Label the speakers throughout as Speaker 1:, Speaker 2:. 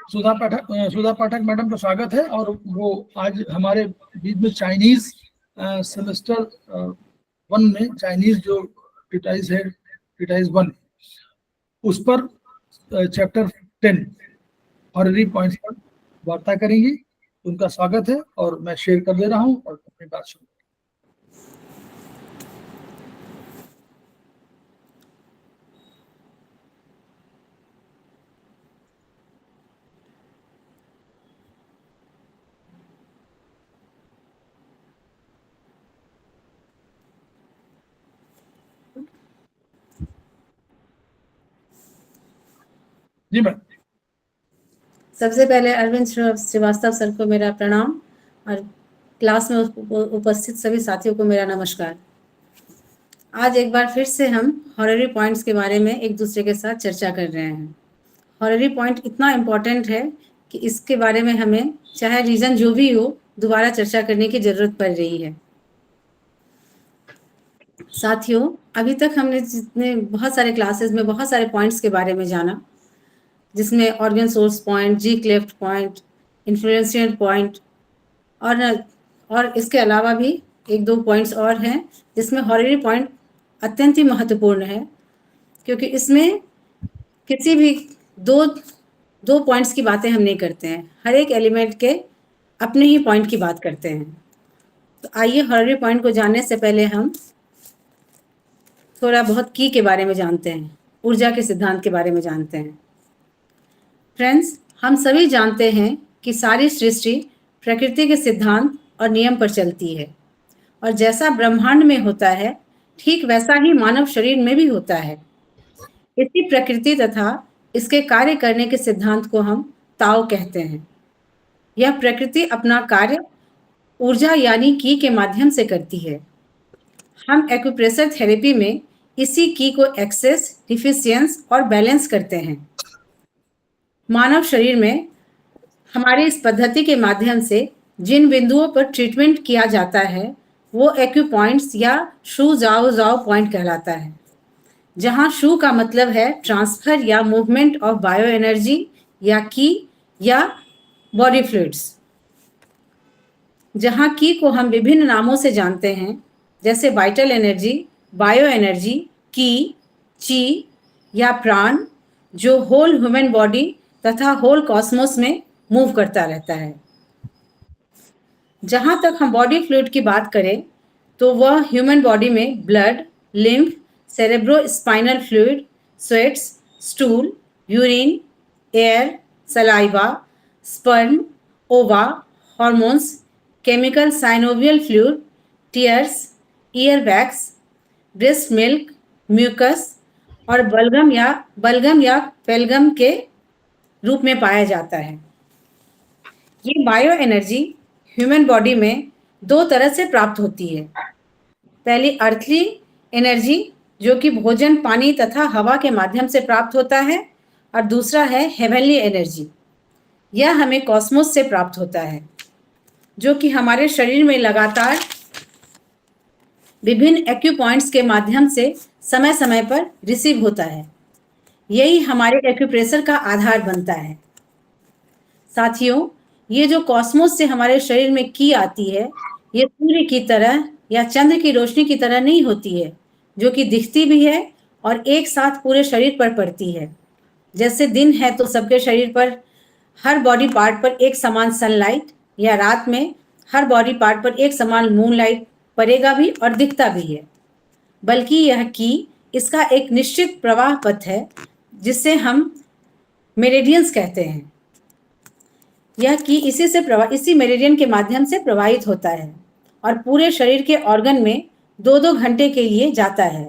Speaker 1: सुधा पाठक madam का स्वागत है। और वो आज हमारे बीच में चाइनीज सेमेस्टर 1 में चाइनीज जो ट्रीटाइज है, ट्रीटाइज 1, उस पर चैप्टर 10 हॉररी पॉइंट्स पर वार्ता करेंगी। उनका स्वागत है और मैं शेयर कर दे रहा हूँ और अपनी बात शुरू। जी मैम।
Speaker 2: सबसे पहले अरविंद श्रीवास्तव सर को मेरा प्रणाम और क्लास में उपस्थित सभी साथियों को मेरा नमस्कार। आज एक बार फिर से हम हॉररी पॉइंट्स के बारे में एक दूसरे के साथ चर्चा कर रहे हैं। हॉररी पॉइंट इतना इम्पोर्टेंट है कि इसके बारे में हमें चाहे रीज़न जो भी हो दोबारा चर्चा करने की ज़रूरत पड़ रही है। साथियों, अभी तक हमने जितने बहुत सारे क्लासेस में बहुत सारे पॉइंट्स के बारे में जाना, जिसमें ऑर्गन सोर्स पॉइंट, जी क्लेफ्ट पॉइंट, इन्फ्लुएंशियल पॉइंट और इसके अलावा भी एक दो पॉइंट्स और हैं जिसमें हॉररी पॉइंट अत्यंत ही महत्वपूर्ण है, क्योंकि इसमें किसी भी दो पॉइंट्स की बातें हम नहीं करते हैं, हर एक एलिमेंट के अपने ही पॉइंट की बात करते हैं। तो आइए हॉररी पॉइंट को जानने से पहले हम थोड़ा बहुत की के बारे में जानते हैं, ऊर्जा के सिद्धांत के बारे में जानते हैं। फ्रेंड्स, हम सभी जानते हैं कि सारी सृष्टि प्रकृति के सिद्धांत और नियम पर चलती है, और जैसा ब्रह्मांड में होता है ठीक वैसा ही मानव शरीर में भी होता है। इसी प्रकृति तथा इसके कार्य करने के सिद्धांत को हम ताओ कहते हैं। यह प्रकृति अपना कार्य ऊर्जा यानी की के माध्यम से करती है। हम एक्यूप्रेशर थेरेपी में इसी की को एक्सेस, डिफिशियंस और बैलेंस करते हैं। मानव शरीर में हमारी इस पद्धति के माध्यम से जिन बिंदुओं पर ट्रीटमेंट किया जाता है वो एक्यूपॉइंट्स या शू जाओ जाओ पॉइंट कहलाता है, जहां शू का मतलब है ट्रांसफर या मूवमेंट ऑफ बायो एनर्जी या की या बॉडी फ्लूइड्स। जहां की को हम विभिन्न नामों से जानते हैं, जैसे वाइटल एनर्जी, बायो एनर्जी, की, ची या प्राण, जो होल ह्यूमन बॉडी तथा होल कॉस्मोस में मूव करता रहता है। जहां तक हम बॉडी फ्लूइड की बात करें तो वह ह्यूमन बॉडी में blood, lymph, cerebrospinal fluid, sweats, stool, urine, air, saliva, sperm, ova, hormones, chemical synovial fluid, tears, ear wax, breast milk, mucus और बलगम या पेलगम के रूप में पाया जाता है। ये बायो एनर्जी ह्यूमन बॉडी में दो तरह से प्राप्त होती है। पहली अर्थली एनर्जी, जो कि भोजन, पानी तथा हवा के माध्यम से प्राप्त होता है, और दूसरा है हेवनली एनर्जी। यह हमें कॉस्मोस से प्राप्त होता है, जो कि हमारे शरीर में लगातार विभिन्न एक्यूपॉइंट्स के माध्यम से समय समय पर रिसीव होता है। यही हमारे एक्यूप्रेशर का आधार बनता है। साथियों, ये जो कॉस्मोस से हमारे शरीर में की आती है, ये सूर्य की तरह या चंद्र की रोशनी की तरह नहीं होती है, जो कि दिखती भी है और एक साथ पूरे शरीर पर पड़ती है। जैसे दिन है तो सबके शरीर पर, हर बॉडी पार्ट पर एक समान सनलाइट, या रात में हर बॉडी पार्ट पर एक समान मूनलाइट पड़ेगा भी और दिखता भी है। बल्कि यह की इसका एक निश्चित प्रवाह पथ है, जिससे हम मेरिडियंस कहते हैं। यह की इसी मेरिडियन के माध्यम से प्रवाहित होता है और पूरे शरीर के ऑर्गन में 2-2 घंटे के लिए जाता है,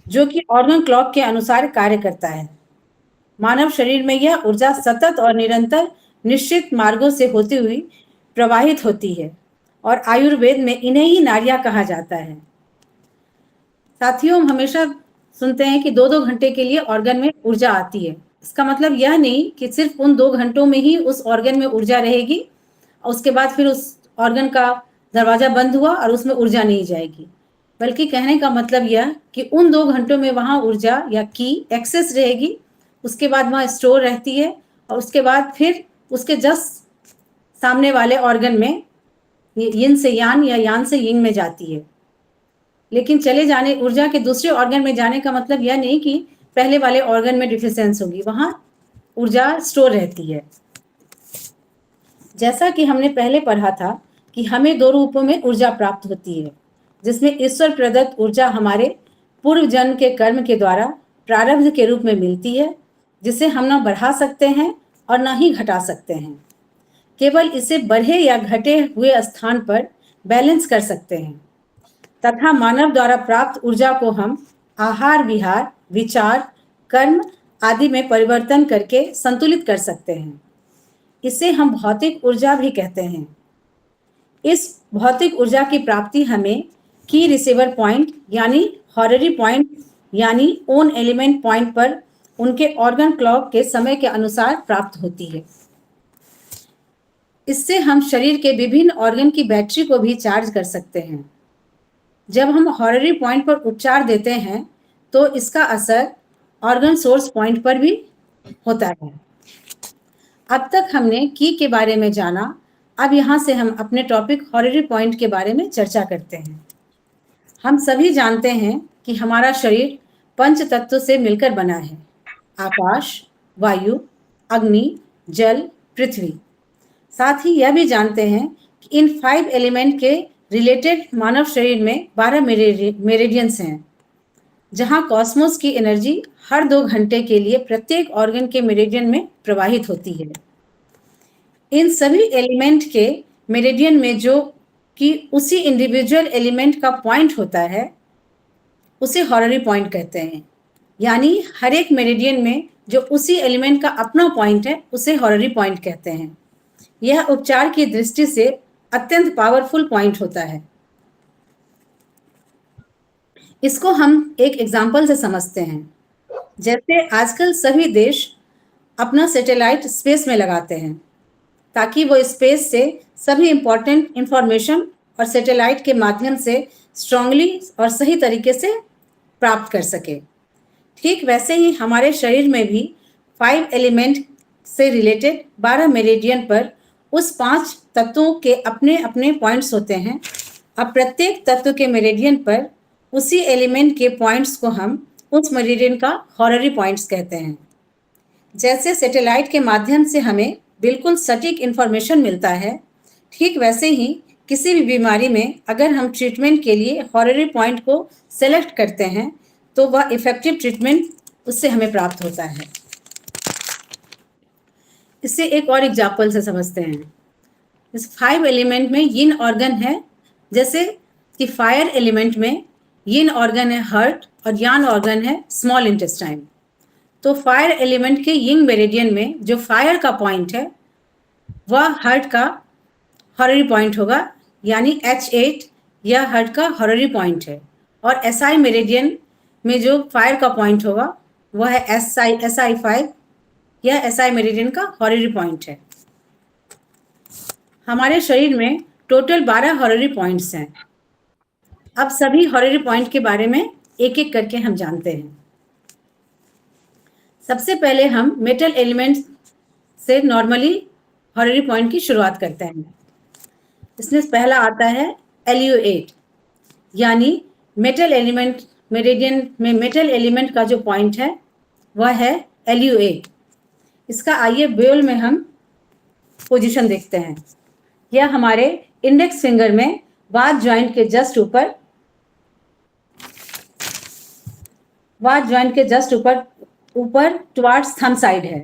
Speaker 2: जो कि ऑर्गन क्लॉक के अनुसार कार्य करता है। मानव शरीर में यह ऊर्जा सतत और निरंतर निश्चित मार्गों से होती हुई प्रवाहित होती है, और आयुर्वेद में इन्हें ही नाड़ियां कहा जाता है। साथियों, हम हमेशा सुनते हैं कि 2-2 घंटे के लिए ऑर्गन में ऊर्जा आती है। इसका मतलब यह नहीं कि सिर्फ उन 2 घंटों में ही उस ऑर्गन में ऊर्जा रहेगी और उसके बाद फिर उस ऑर्गन का दरवाजा बंद हुआ और उसमें ऊर्जा नहीं जाएगी, बल्कि कहने का मतलब यह कि उन 2 घंटों में वहाँ ऊर्जा या की एक्सेस रहेगी, उसके बाद वहाँ स्टोर रहती है और उसके बाद फिर उसके जस्ट सामने वाले ऑर्गन में यिन से यान या यान से यिंग में जाती है। लेकिन चले जाने ऊर्जा के दूसरे ऑर्गन में जाने का मतलब यह नहीं कि पहले वाले ऑर्गन में डिफिशियंस होगी, वहां ऊर्जा स्टोर रहती है। जैसा कि हमने पहले पढ़ा था कि हमें 2 रूपों में ऊर्जा प्राप्त होती है, जिसमें ईश्वर प्रदत्त ऊर्जा हमारे पूर्व जन्म के कर्म के द्वारा प्रारब्ध के रूप में मिलती है, जिसे हम न बढ़ा सकते हैं और न ही घटा सकते हैं। केवल इसे बढ़े या घटे हुए स्थान पर बैलेंस कर सकते हैं तथा मानव द्वारा प्राप्त ऊर्जा को हम आहार विहार, विचार, कर्म आदि में परिवर्तन करके संतुलित कर सकते हैं। इसे हम भौतिक ऊर्जा भी कहते हैं। इस भौतिक ऊर्जा की प्राप्ति हमें की रिसीवर पॉइंट यानी हॉररी पॉइंट यानी ओन एलिमेंट पॉइंट पर उनके ऑर्गन क्लॉक के समय के अनुसार प्राप्त होती है। इससे हम शरीर के विभिन्न ऑर्गन की बैटरी को भी चार्ज कर सकते हैं। जब हम हॉररी पॉइंट पर उपचार देते हैं तो इसका असर ऑर्गन सोर्स पॉइंट पर भी होता है। अब तक हमने की के बारे में जाना, अब यहाँ से हम अपने टॉपिक हॉररी पॉइंट के बारे में चर्चा करते हैं। हम सभी जानते हैं कि हमारा शरीर पंच तत्व से मिलकर बना है: आकाश, वायु, अग्नि, जल, पृथ्वी। साथ ही यह भी जानते हैं कि इन 5 एलिमेंट के रिलेटेड मानव शरीर में 12 मेरिडियंस हैं, जहां कॉस्मोस की एनर्जी हर 2 घंटे के लिए प्रत्येक ऑर्गन के मेरिडियन में प्रवाहित होती है। इन सभी एलिमेंट के मेरिडियन में जो कि उसी इंडिविजुअल एलिमेंट का पॉइंट होता है, उसे हॉररी पॉइंट कहते हैं। यानी हर एक मेरिडियन में जो उसी एलिमेंट का अपना पॉइंट है, उसे हॉररी पॉइंट कहते हैं। यह उपचार की दृष्टि से अत्यंत पावरफुल पॉइंट होता है। इसको हम एक एग्जाम्पल से समझते हैं। जैसे आजकल सभी देश अपना सैटेलाइट स्पेस में लगाते हैं ताकि वो स्पेस से सभी इंपॉर्टेंट इंफॉर्मेशन और सैटेलाइट के माध्यम से स्ट्रांगली और सही तरीके से प्राप्त कर सके। ठीक वैसे ही हमारे शरीर में भी 5 एलिमेंट से रिलेटेड 12 मेरिडियन पर उस 5 तत्वों के अपने अपने पॉइंट्स होते हैं। अब प्रत्येक तत्व के मेरिडियन पर उसी एलिमेंट के पॉइंट्स को हम उस मेरिडियन का हॉररी पॉइंट्स कहते हैं। जैसे सैटेलाइट के माध्यम से हमें बिल्कुल सटीक इन्फॉर्मेशन मिलता है, ठीक वैसे ही किसी भी बीमारी में अगर हम ट्रीटमेंट के लिए हॉररी पॉइंट को सेलेक्ट करते हैं तो वह इफेक्टिव ट्रीटमेंट उससे हमें प्राप्त होता है। इससे एक और एग्जाम्पल से समझते हैं। इस 5 एलिमेंट में यिन ऑर्गन है, जैसे कि फायर एलिमेंट में यिन ऑर्गन है हार्ट और यान ऑर्गन है स्मॉल इंटेस्टाइन। तो फायर एलिमेंट के यिंग मेरिडियन में जो फायर का पॉइंट है वह हार्ट का हॉररी पॉइंट होगा, यानी H8 यह हार्ट का हॉररी पॉइंट है। और SI मेरिडियन में जो फायर का पॉइंट होगा वह है SI5, यह SI मेरिडियन का हॉररी पॉइंट है। हमारे शरीर में टोटल 12 हॉररी पॉइंट्स हैं। अब सभी हॉररी पॉइंट के बारे में एक एक करके हम जानते हैं। सबसे पहले हम मेटल एलिमेंट से नॉर्मली हॉररी पॉइंट की शुरुआत करते हैं। इसमें पहला आता है LU8, यानी मेटल एलिमेंट मेरिडियन में मेटल एलिमेंट का जो पॉइंट है वह है LU8। इसका आइए बेल में हम पोजीशन देखते हैं। यह हमारे इंडेक्स फिंगर में वाद जॉइंट के जस्ट ऊपर ऊपर टुवार्ड्स थंब साइड है।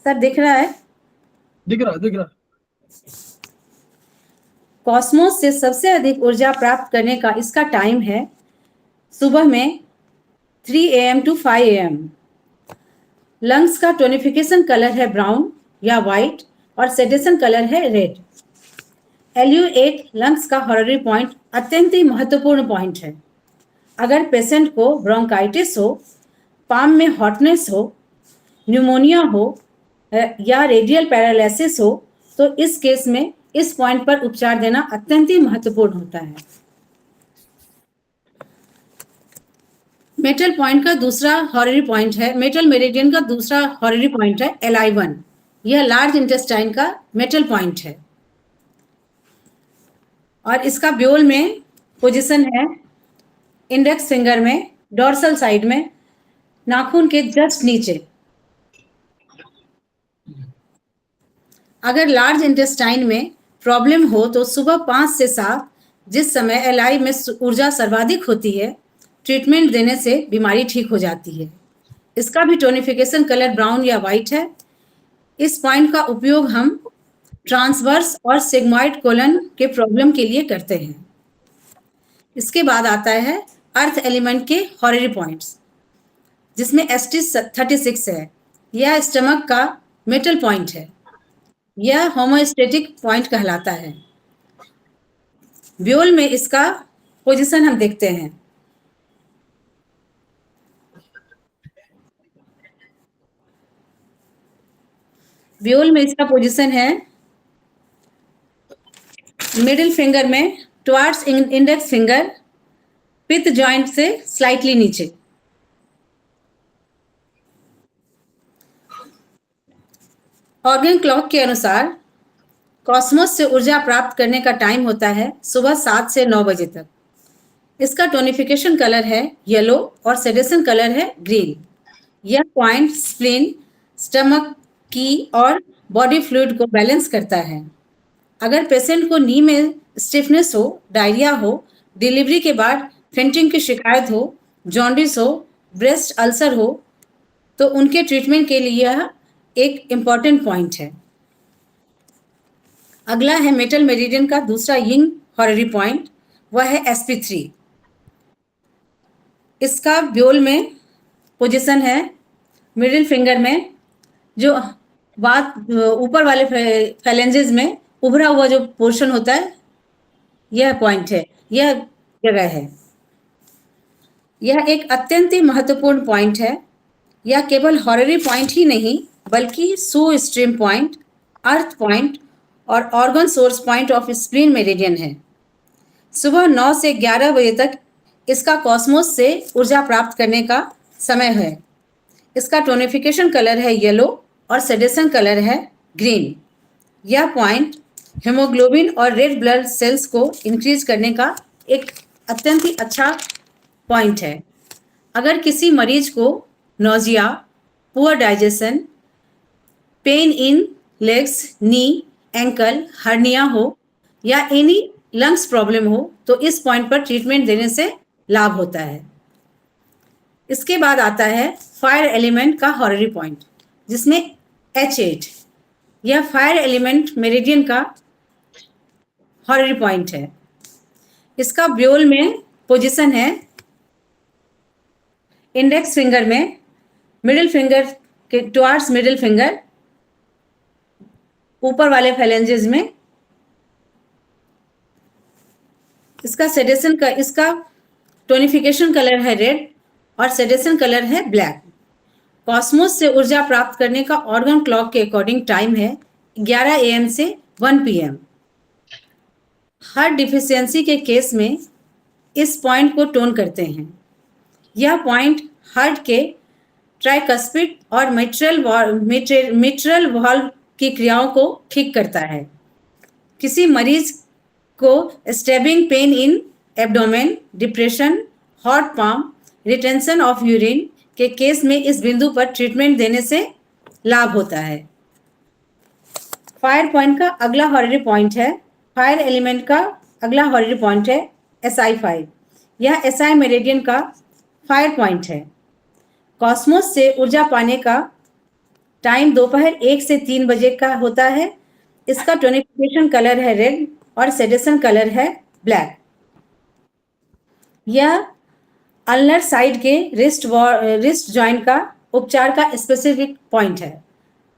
Speaker 2: सर दिख रहा है?
Speaker 1: दिख रहा।
Speaker 2: कॉस्मोस से सबसे अधिक ऊर्जा प्राप्त करने का इसका टाइम है सुबह में 3 AM to 5 AM। लंग्स का टोनिफिकेशन कलर है ब्राउन या वाइट और सेडेशन कलर है रेड। LU8 लंग्स का हॉररी पॉइंट अत्यंत ही महत्वपूर्ण पॉइंट है। अगर पेशेंट को ब्रोंकाइटिस हो, पाम में हॉटनेस हो, न्यूमोनिया हो या रेडियल पैरालिसिस हो तो इस केस में इस पॉइंट पर उपचार देना अत्यंत ही महत्वपूर्ण होता है। मेटल पॉइंट का दूसरा हॉररी पॉइंट है, मेटल मेरिडियन का दूसरा हॉररी पॉइंट है LI1। यह लार्ज इंटेस्टाइन का मेटल पॉइंट है और इसका ब्योल में पोजीशन है इंडेक्स फिंगर में, डॉर्सल साइड में, नाखून के जस्ट नीचे। अगर लार्ज इंटेस्टाइन में प्रॉब्लम हो तो सुबह 5 से 7, जिस समय LI में ऊर्जा सर्वाधिक होती है, ट्रीटमेंट देने से बीमारी ठीक हो जाती है। इसका भी टोनिफिकेशन कलर ब्राउन या वाइट है। इस पॉइंट का उपयोग हम ट्रांसवर्स और सिग्मॉइड कोलन के प्रॉब्लम के लिए करते हैं। इसके बाद आता है अर्थ एलिमेंट के हॉररी पॉइंट्स, जिसमें ST36 है। यह स्टमक का मेटल पॉइंट है। यह होमोस्टेटिक पॉइंट कहलाता है। ब्योल में इसका पोजीशन हम देखते हैं। ब्योल में इसका पोजीशन है मिडिल फिंगर में टुवार्ड्स इंडेक्स फिंगर, पिथ जॉइंट से स्लाइटली नीचे। ऑर्गन क्लॉक के अनुसार कॉस्मोस से ऊर्जा प्राप्त करने का टाइम होता है सुबह 7 से 9 बजे तक। इसका टोनिफिकेशन कलर है येलो और सेडेशन कलर है ग्रीन। यह पॉइंट स्प्लीन, स्टमक की और बॉडी फ्लूइड को बैलेंस करता है। अगर पेशेंट को नी में स्टिफनेस हो, डायरिया हो, डिलीवरी के बाद फेंटिंग की शिकायत हो, जॉन्डिस हो, ब्रेस्ट अल्सर हो, तो उनके ट्रीटमेंट के लिए यह एक इम्पॉर्टेंट पॉइंट है। अगला है मेटल मेरिडियन का दूसरा यिंग हॉररी पॉइंट, वह है SP3। इसका ब्योल में पोजीशन है मिडिल फिंगर में, जो बात ऊपर वाले फैलेंजेस में उभरा हुआ जो पोर्शन होता है, यह पॉइंट है, यह जगह है। यह एक अत्यंत ही महत्वपूर्ण पॉइंट है। यह केवल हॉररी पॉइंट ही नहीं बल्कि सू स्ट्रीम पॉइंट, अर्थ पॉइंट और organ source point of spleen meridian है। सुबह 9 से 11 बजे तक इसका कॉस्मोस से ऊर्जा प्राप्त करने का समय है। इसका टोनिफिकेशन कलर है येलो और सेडेशन कलर है ग्रीन। यह पॉइंट हेमोग्लोबिन और रेड ब्लड सेल्स को इंक्रीज करने का एक अत्यंत ही अच्छा पॉइंट है। अगर किसी मरीज को nausea, poor digestion, pain in legs, knee, ankle, hernia हो या एनी लंग्स प्रॉब्लम हो तो इस पॉइंट पर ट्रीटमेंट देने से लाभ होता है। इसके बाद आता है फायर एलिमेंट का हॉररी पॉइंट, जिसमें H8। यह फायर एलिमेंट मेरिडियन का हॉररी पॉइंट है। इसका ब्योल में पोजीशन है इंडेक्स फिंगर में, मिडिल फिंगर के टुवार्ड्स मिडिल फिंगर, ऊपर वाले फैलेंजेस में। इसका टोनिफिकेशन कलर है रेड और सेडेशन कलर है ब्लैक। कॉस्मोस से ऊर्जा प्राप्त करने का ऑर्गन क्लॉक के अकॉर्डिंग टाइम है 11 AM से 1 PM। हार्ट डिफिशियंसी के केस में इस पॉइंट को टोन करते हैं। यह पॉइंट हार्ट के ट्राइकस्पिड और मिट्रल वाल्व की क्रियाओं को ठीक करता है। किसी मरीज को stabbing pain in abdomen, depression, hot palm, retention of urine के केस में इस बिंदु पर ट्रीटमेंट देने से लाभ होता है। फायर पॉइंट का अगला हॉररी पॉइंट है, फायर एलिमेंट का अगला हॉररी पॉइंट है SI5। यह SI मेरिडियन का फायर पॉइंट है। कॉस्मोस से ऊर्जा पाने का टाइम दोपहर 1 से 3 बजे का होता है। इसका टोनिफिकेशन कलर है रेड और सेडेशन कलर है ब्लैक। यह अल्नर साइड के रिस्ट जॉइंट का उपचार का स्पेसिफिक पॉइंट है।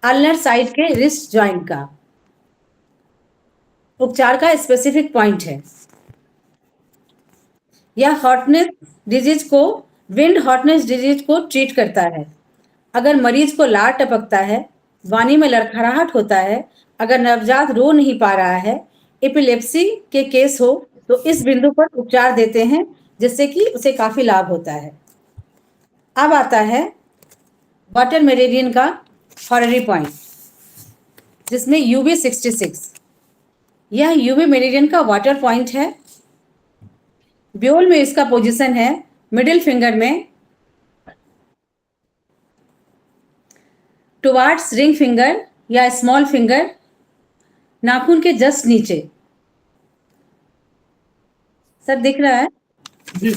Speaker 2: अल्नर साइड के रिस्ट जॉइंट का उपचार का स्पेसिफिक पॉइंट है। यह हॉटनेस डिजीज को विंड हॉटनेस डिजीज को ट्रीट करता है। अगर मरीज को लार टपकता है, वाणी में लड़खड़ाहट होता है, अगर नवजात रो नहीं पा रहा है, एपिलेप्सी के केस हो तो इस बिंदु पर उपचार देते हैं, जिससे कि उसे काफी लाभ होता है। अब आता है वाटर मेरिडियन का हॉररी पॉइंट, जिसमें यूबी 66। यह यूबी मेरिडियन का वाटर पॉइंट है। ब्योल में इसका पोजीशन है मिडिल फिंगर में टुवार्ड्स रिंग फिंगर या स्मॉल फिंगर, नाखून के जस्ट नीचे। सर दिख रहा है?
Speaker 1: जी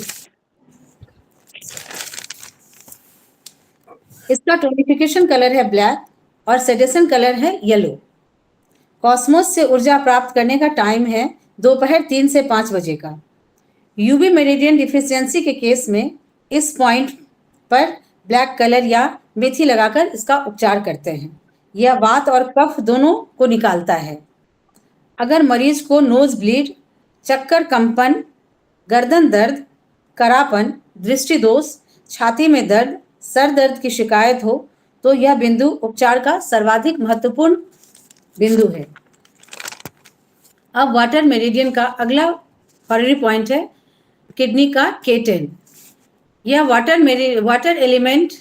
Speaker 2: इसका टोनिफिकेशन कलर है ब्लैक और सेडेशन कलर है येलो। कॉस्मोस से ऊर्जा प्राप्त करने का टाइम है दोपहर 3 से 5 बजे का। यूवी मेरिडियन डिफिशियंसी के केस में इस पॉइंट पर ब्लैक कलर या मेथी लगाकर इसका उपचार करते हैं। यह वात और कफ दोनों को निकालता है। अगर मरीज को नोज ब्लीड, चक्कर, कंपन, गर्दन दर्द, करापन, दृष्टि दोष, छाती में दर्द, सर दर्द की शिकायत हो तो यह बिंदु उपचार का सर्वाधिक महत्वपूर्ण बिंदु है। अब वाटर मेरिडियन का अगला हॉररी पॉइंट है किडनी का K10। यह वाटर एलिमेंट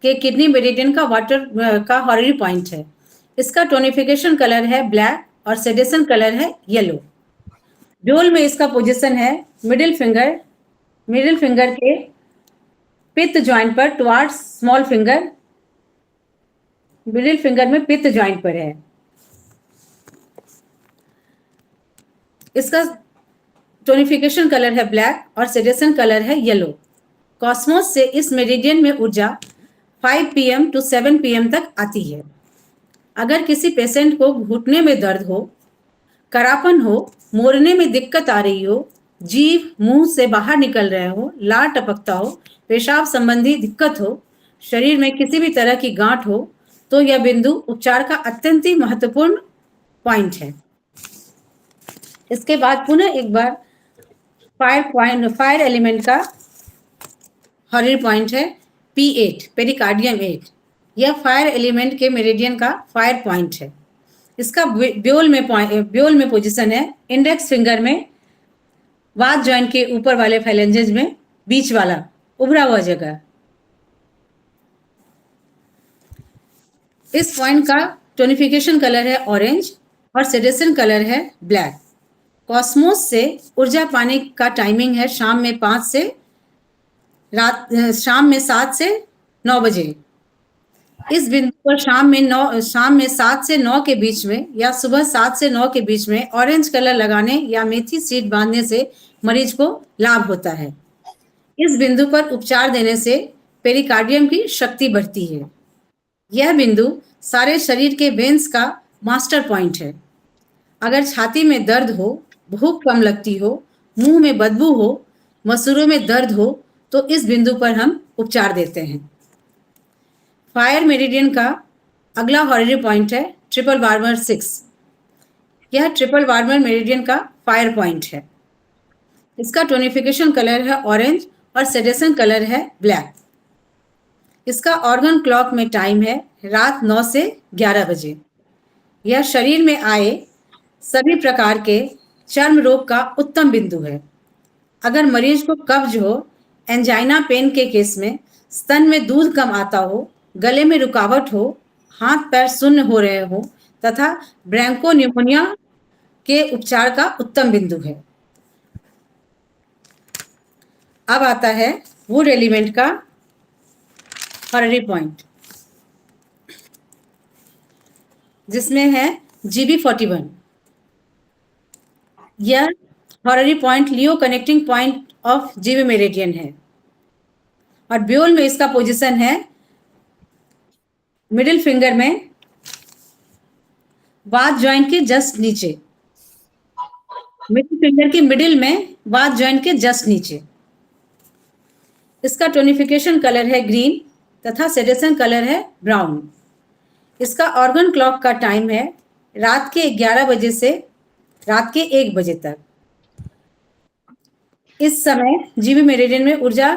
Speaker 2: के किडनी मेरिडियन का हॉररी पॉइंट है। इसका टोनिफिकेशन कलर है ब्लैक और सेडेशन कलर है येलो। ब्योल में इसका पोजीशन है मिडिल फिंगर के पित्त ज्वाइंट पर towards small finger. Middle finger में पित्त ज्वाइंट पर है। इसका टोनिफिकेशन कलर है ब्लैक और सेडेशन कलर है येलो। कॉस्मोस से इस मेरिडियन में ऊर्जा 5 PM to 7 PM तक आती है। अगर किसी पेशेंट को घुटने में दर्द हो, करापन हो, मोड़ने में दिक्कत आ रही हो, जीभ मुंह से बाहर निकल रहे हो, लार टपकता हो, पेशाब संबंधी दिक्कत हो, शरीर में किसी भी तरह की गांठ हो, तो यह बिंदु उपचार का अत्यंत ही महत्वपूर्ण पॉइंट है। इसके बाद पुनः एक बार फायर एलिमेंट का हॉररी पॉइंट है P8, पेरिकार्डियम 8। यह फायर एलिमेंट के मेरिडियन का फायर पॉइंट है। इसका ब्योल में पोजीशन है इंडेक्स फिंगर में वात जॉइंट के ऊपर वाले फाइलेंजेस में बीच वाला उभरा हुआ जगह। इस पॉइंट का टोनिफिकेशन कलर है ऑरेंज और सेडेशन कलर है ब्लैक। कॉस्मोस से ऊर्जा पाने का टाइमिंग है शाम में 7 से 9 बजे। इस बिंदु पर शाम में 7 से 9 के बीच में या सुबह 7 से 9 के बीच में ऑरेंज कलर लगाने या मेथी सीड बांधने से मरीज को लाभ होता है। इस बिंदु पर उपचार देने से पेरिकार्डियम की शक्ति बढ़ती है। यह बिंदु सारे शरीर के वेन्स का मास्टर पॉइंट है। अगर छाती में दर्द हो, भूख कम लगती हो, मुंह में बदबू हो, मसूड़ों में दर्द हो, तो इस बिंदु पर हम उपचार देते हैं। फायर मेरिडियन का अगला हॉररी पॉइंट है ट्रिपल वार्मर 6। यह ट्रिपल वार्मर मेरिडियन का फायर पॉइंट है। इसका टोनिफिकेशन कलर है ऑरेंज और सेडेशन कलर है ब्लैक। इसका ऑर्गन क्लॉक में टाइम है रात 9 से 11 बजे। यह शरीर में आए सभी प्रकार के चर्म रोग का उत्तम बिंदु है। अगर मरीज को कब्ज हो, एंजाइना पेन के केस में, स्तन में दूध कम आता हो, गले में रुकावट हो, हाथ पैर शून्य हो रहे हो तथा ब्रैंको न्यूमोनिया के उपचार का उत्तम बिंदु है। अब आता है वुड एलिमेंट का हॉररी पॉइंट, जिसमें है GB41। यह horary point luo connecting point of GV meridian है और ब्योल में इसका पोजीशन है मिडिल फिंगर में वात जॉइंट के जस्ट नीचे। मिडिल फिंगर के मिडिल में वात जॉइंट के जस्ट नीचे। इसका टोनिफिकेशन कलर है ग्रीन तथा सेडेशन कलर है ब्राउन। इसका ऑर्गन क्लॉक का टाइम है रात के 11 बजे से रात के 1 बजे तक। इस समय जीवी मेरिडियन में ऊर्जा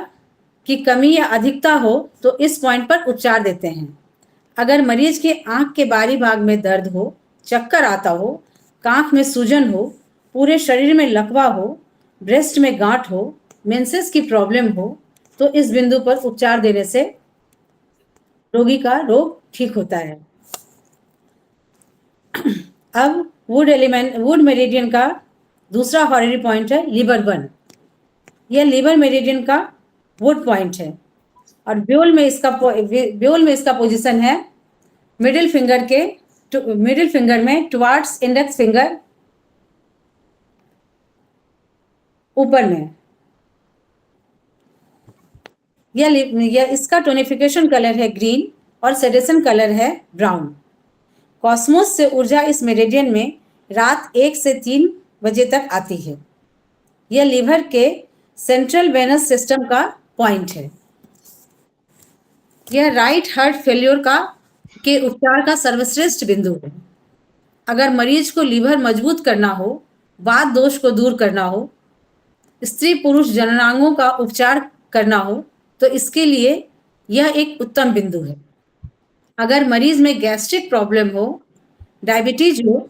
Speaker 2: की कमी या अधिकता हो तो इस पॉइंट पर उपचार देते हैं। अगर मरीज के आंख के बाहरी भाग में दर्द हो, चक्कर आता हो, कांख में सूजन हो, पूरे शरीर में लकवा हो, ब्रेस्ट में गांठ हो, मेंसेस की प्रॉब्लम हो, तो इस बिंदु पर उपचार देने से रोगी का रोग ठीक होता है। अब वुड मेरिडियन का दूसरा हॉररी पॉइंट है लिवर 1। यह लिवर मेरिडियन का वुड पॉइंट है और ब्योल में इसका पोजीशन है मिडिल फिंगर में टुवार्ड्स इंडेक्स फिंगर ऊपर में। यह इसका टोनिफिकेशन कलर है ग्रीन और सेडेशन कलर है ब्राउन। कॉस्मोस से ऊर्जा इस मेरिडियन में रात 1 से 3 बजे तक आती है। यह लीवर के सेंट्रल वेनस सिस्टम का पॉइंट है। यह राइट हार्ट फेल्योर के उपचार का सर्वश्रेष्ठ बिंदु है। अगर मरीज को लीवर मजबूत करना हो, वात दोष को दूर करना हो, स्त्री पुरुष जननांगों का उपचार करना हो, तो इसके लिए यह एक उत्तम बिंदु है। अगर मरीज में गैस्ट्रिक प्रॉब्लम हो, डायबिटीज हो,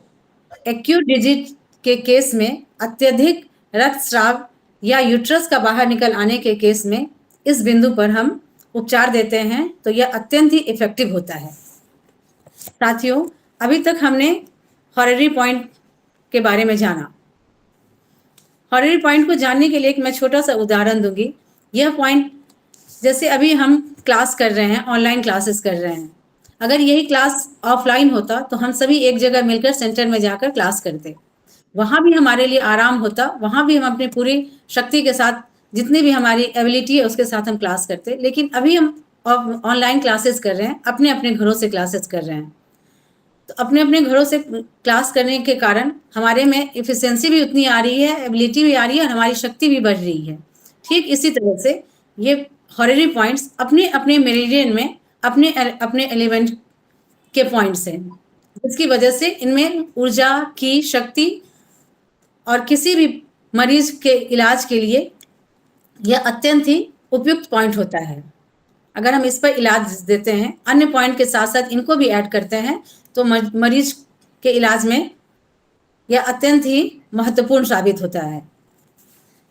Speaker 2: एक्यूट डिजीज के केस में, अत्यधिक रक्तस्राव या यूट्रस का बाहर निकल आने के केस में इस बिंदु पर हम उपचार देते हैं तो यह अत्यंत ही इफेक्टिव होता है। साथियों, अभी तक हमने हॉररी पॉइंट के बारे में जाना। हॉररी पॉइंट को जानने के लिए एक मैं छोटा सा उदाहरण दूंगी। यह पॉइंट जैसे अभी हम क्लास कर रहे हैं, ऑनलाइन क्लासेस कर रहे हैं। अगर यही क्लास ऑफलाइन होता तो हम सभी एक जगह मिलकर सेंटर में जाकर क्लास करते। वहाँ भी हमारे लिए आराम होता, वहाँ भी हम अपनी पूरी शक्ति के साथ जितनी भी हमारी एबिलिटी है उसके साथ हम क्लास करते। लेकिन अभी हम ऑनलाइन क्लासेस कर रहे हैं, अपने अपने घरों से क्लासेस कर रहे हैं। तो अपने अपने घरों से क्लास करने के कारण हमारे में इफिशियंसी भी उतनी आ रही है, एबिलिटी भी आ रही है और हमारी शक्ति भी बढ़ रही है। ठीक इसी तरह से ये हॉररी पॉइंट्स अपने अपने मेरिडियन में अपने अपने एलिमेंट के पॉइंट्स हैं, जिसकी वजह से इनमें ऊर्जा की शक्ति और किसी भी मरीज के इलाज के लिए यह अत्यंत ही उपयुक्त पॉइंट होता है। अगर हम इस पर इलाज देते हैं, अन्य पॉइंट के साथ साथ इनको भी ऐड करते हैं, तो मरीज के इलाज में यह अत्यंत ही महत्वपूर्ण साबित होता है।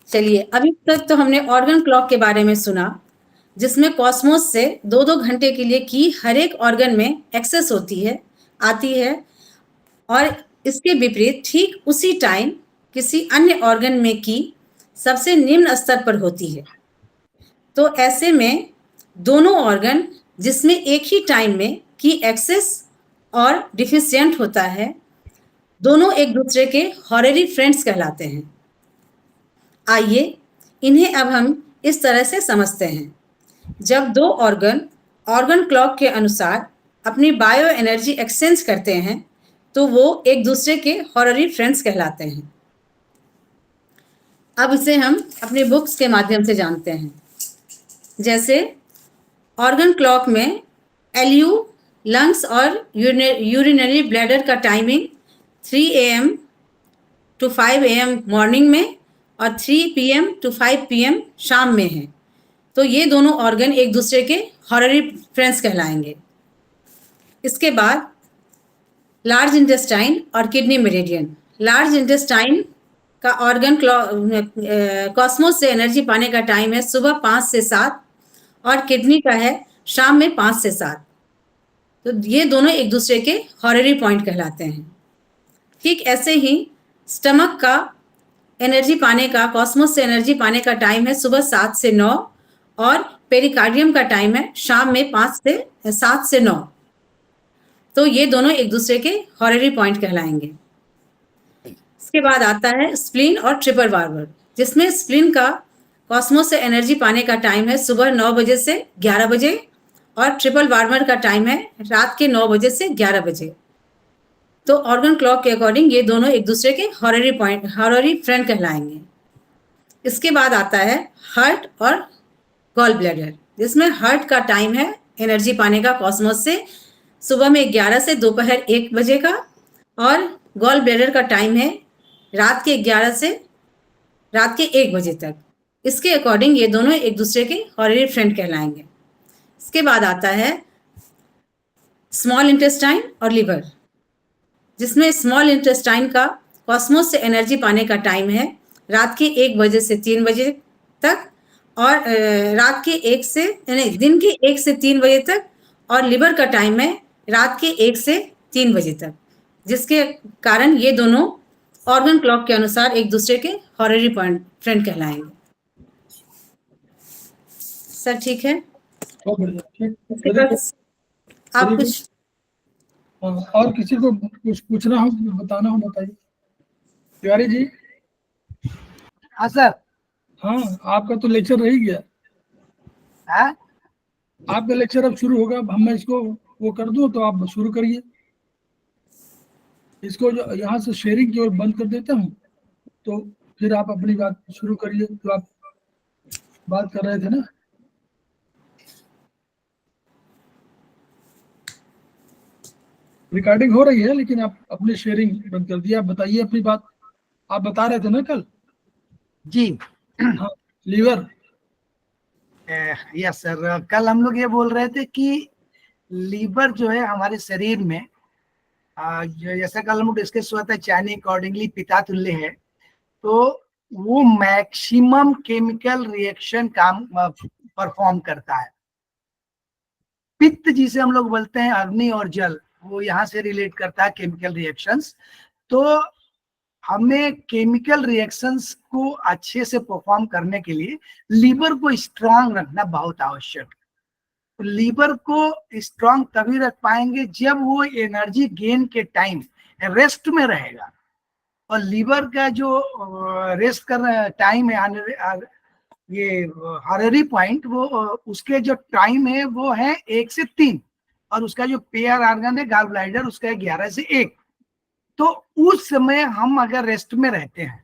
Speaker 2: चलिए, अभी तक तो हमने ऑर्गन क्लॉक के बारे में सुना, जिसमें कॉस्मोस से 2-2 घंटे के लिए की हर एक ऑर्गन में एक्सेस आती है और इसके विपरीत ठीक उसी टाइम किसी अन्य ऑर्गन में की सबसे निम्न स्तर पर होती है। तो ऐसे में दोनों ऑर्गन जिसमें एक ही टाइम में की एक्सेस और डिफिशिएंट होता है, दोनों एक दूसरे के हॉररी फ्रेंड्स कहलाते हैं। आइए इन्हें अब हम इस तरह से समझते हैं। जब दो ऑर्गन क्लॉक के अनुसार अपनी बायो एनर्जी एक्सचेंज करते हैं तो वो एक दूसरे के हॉररी फ्रेंड्स कहलाते हैं। अब इसे हम अपने बुक्स के माध्यम से जानते हैं। जैसे ऑर्गन क्लॉक में LU लंग्स और यूरिनरी ब्लैडर का timing 3 AM to 5 AM morning में और 3 PM to 5 PM शाम में है। तो ये दोनों ऑर्गन एक दूसरे के हॉररी फ्रेंड्स कहलाएंगे। इसके बाद लार्ज इंटेस्टाइन और किडनी मेरिडियन। लार्ज इंटेस्टाइन का ऑर्गन कॉस्मोस से एनर्जी पाने का टाइम है सुबह 5 से 7 और किडनी का है शाम में 5 से 7। तो ये दोनों एक दूसरे के हॉररी पॉइंट कहलाते हैं। ठीक ऐसे ही स्टमक का एनर्जी पाने का, कॉस्मोस से एनर्जी पाने का टाइम है सुबह 7 से 9 और पेरिकार्डियम का टाइम है शाम में 7 से 9। तो ये दोनों एक दूसरे के हॉररी पॉइंट कहलाएंगे। इसके बाद आता है स्प्लीन और ट्रिपल वार्बर, जिसमें स्प्लीन का कॉस्मोस से एनर्जी पाने का टाइम है सुबह 9 बजे से 11 बजे और ट्रिपल वार्बर का टाइम है रात के 9 बजे से 11 बजे। तो ऑर्गन क्लॉक के अकॉर्डिंग ये दोनों एक दूसरे के हॉररी फ्रेंड कहलाएंगे। इसके बाद आता है हार्ट और गॉल ब्लैडर, जिसमें हार्ट का टाइम है एनर्जी पाने का कॉस्मोस से सुबह में 11 से दोपहर 1 बजे का और गॉल ब्लैडर का टाइम है रात के 11 से रात के 1 बजे तक। इसके अकॉर्डिंग ये दोनों एक दूसरे के हॉररी फ्रेंड कहलाएंगे। इसके बाद आता है स्मॉल इंटेस्टाइन और लिवर, जिसमें स्मॉल इंटेस्टाइन का कॉस्मोस से एनर्जी पाने का टाइम है रात के 1 बजे से 3 बजे तक और रात के 1 से नहीं, दिन के 1 से 3 बजे तक, और लिवर का टाइम है रात के 1 से 3 बजे तक, जिसके कारण ये दोनों ऑर्गन क्लॉक के अनुसार एक दूसरे के हॉररी फ्रेंड कहलाएंगे। सर ठीक है,
Speaker 1: बहुत बढ़िया, ठीक।
Speaker 2: इसके
Speaker 1: वेरी
Speaker 2: बाद
Speaker 1: गुड,
Speaker 2: आप
Speaker 1: वेरी गुड।
Speaker 2: कुछ
Speaker 1: और किसी को कुछ पूछना हो, बताना हो, बताइए। तिवारी जी।
Speaker 3: हाँ सर।
Speaker 1: हाँ, आपका तो लेक्चर रह ही गया।
Speaker 3: हाँ
Speaker 1: आपका लेक्चर अब शुरू होगा, अब मैं इसको वो कर दूं तो आप शुरू करिए। इसको जो यहाँ से शेयरिंग की ओर बंद कर देता हूँ, तो फिर आप अपनी बात शुरू करिए, तो आप बात कर रहे थे ना। रिकॉर्डिंग हो रही है, लेकिन आप अपनी शेयरिंग बंद कर दिया। आप बताइए अपनी बात, आप बता रहे थे ना कल।
Speaker 3: जी।
Speaker 1: हाँ, लीवर।
Speaker 3: यस सर, कल हम लोग ये बोल रहे थे कि लीवर जो है हमारे शरीर में, जो जैसा कल हम लोग डिस्कस हुआ था, चाइनी अकॉर्डिंगली पिता तुल्य है, तो वो मैक्सिमम केमिकल रिएक्शन काम परफॉर्म करता है। पित्त जिसे हम लोग बोलते हैं, अग्नि और जल, वो यहाँ से रिलेट करता है केमिकल रिएक्शंस। तो हमें केमिकल रिएक्शंस को अच्छे से परफॉर्म करने के लिए लीवर को स्ट्रांग रखना बहुत आवश्यक है। तो लीवर को स्ट्रांग तभी रख पाएंगे जब वो एनर्जी गेन के टाइम रेस्ट में रहेगा। और लीवर का जो रेस्ट कर टाइम है, ये हॉररी पॉइंट, वो उसके जो टाइम है वो है 1 से 3, और उसका जो पेयर ऑर्गन है गॉल ब्लैडर, उसका है 11 से 1। तो उस समय हम अगर रेस्ट में रहते हैं,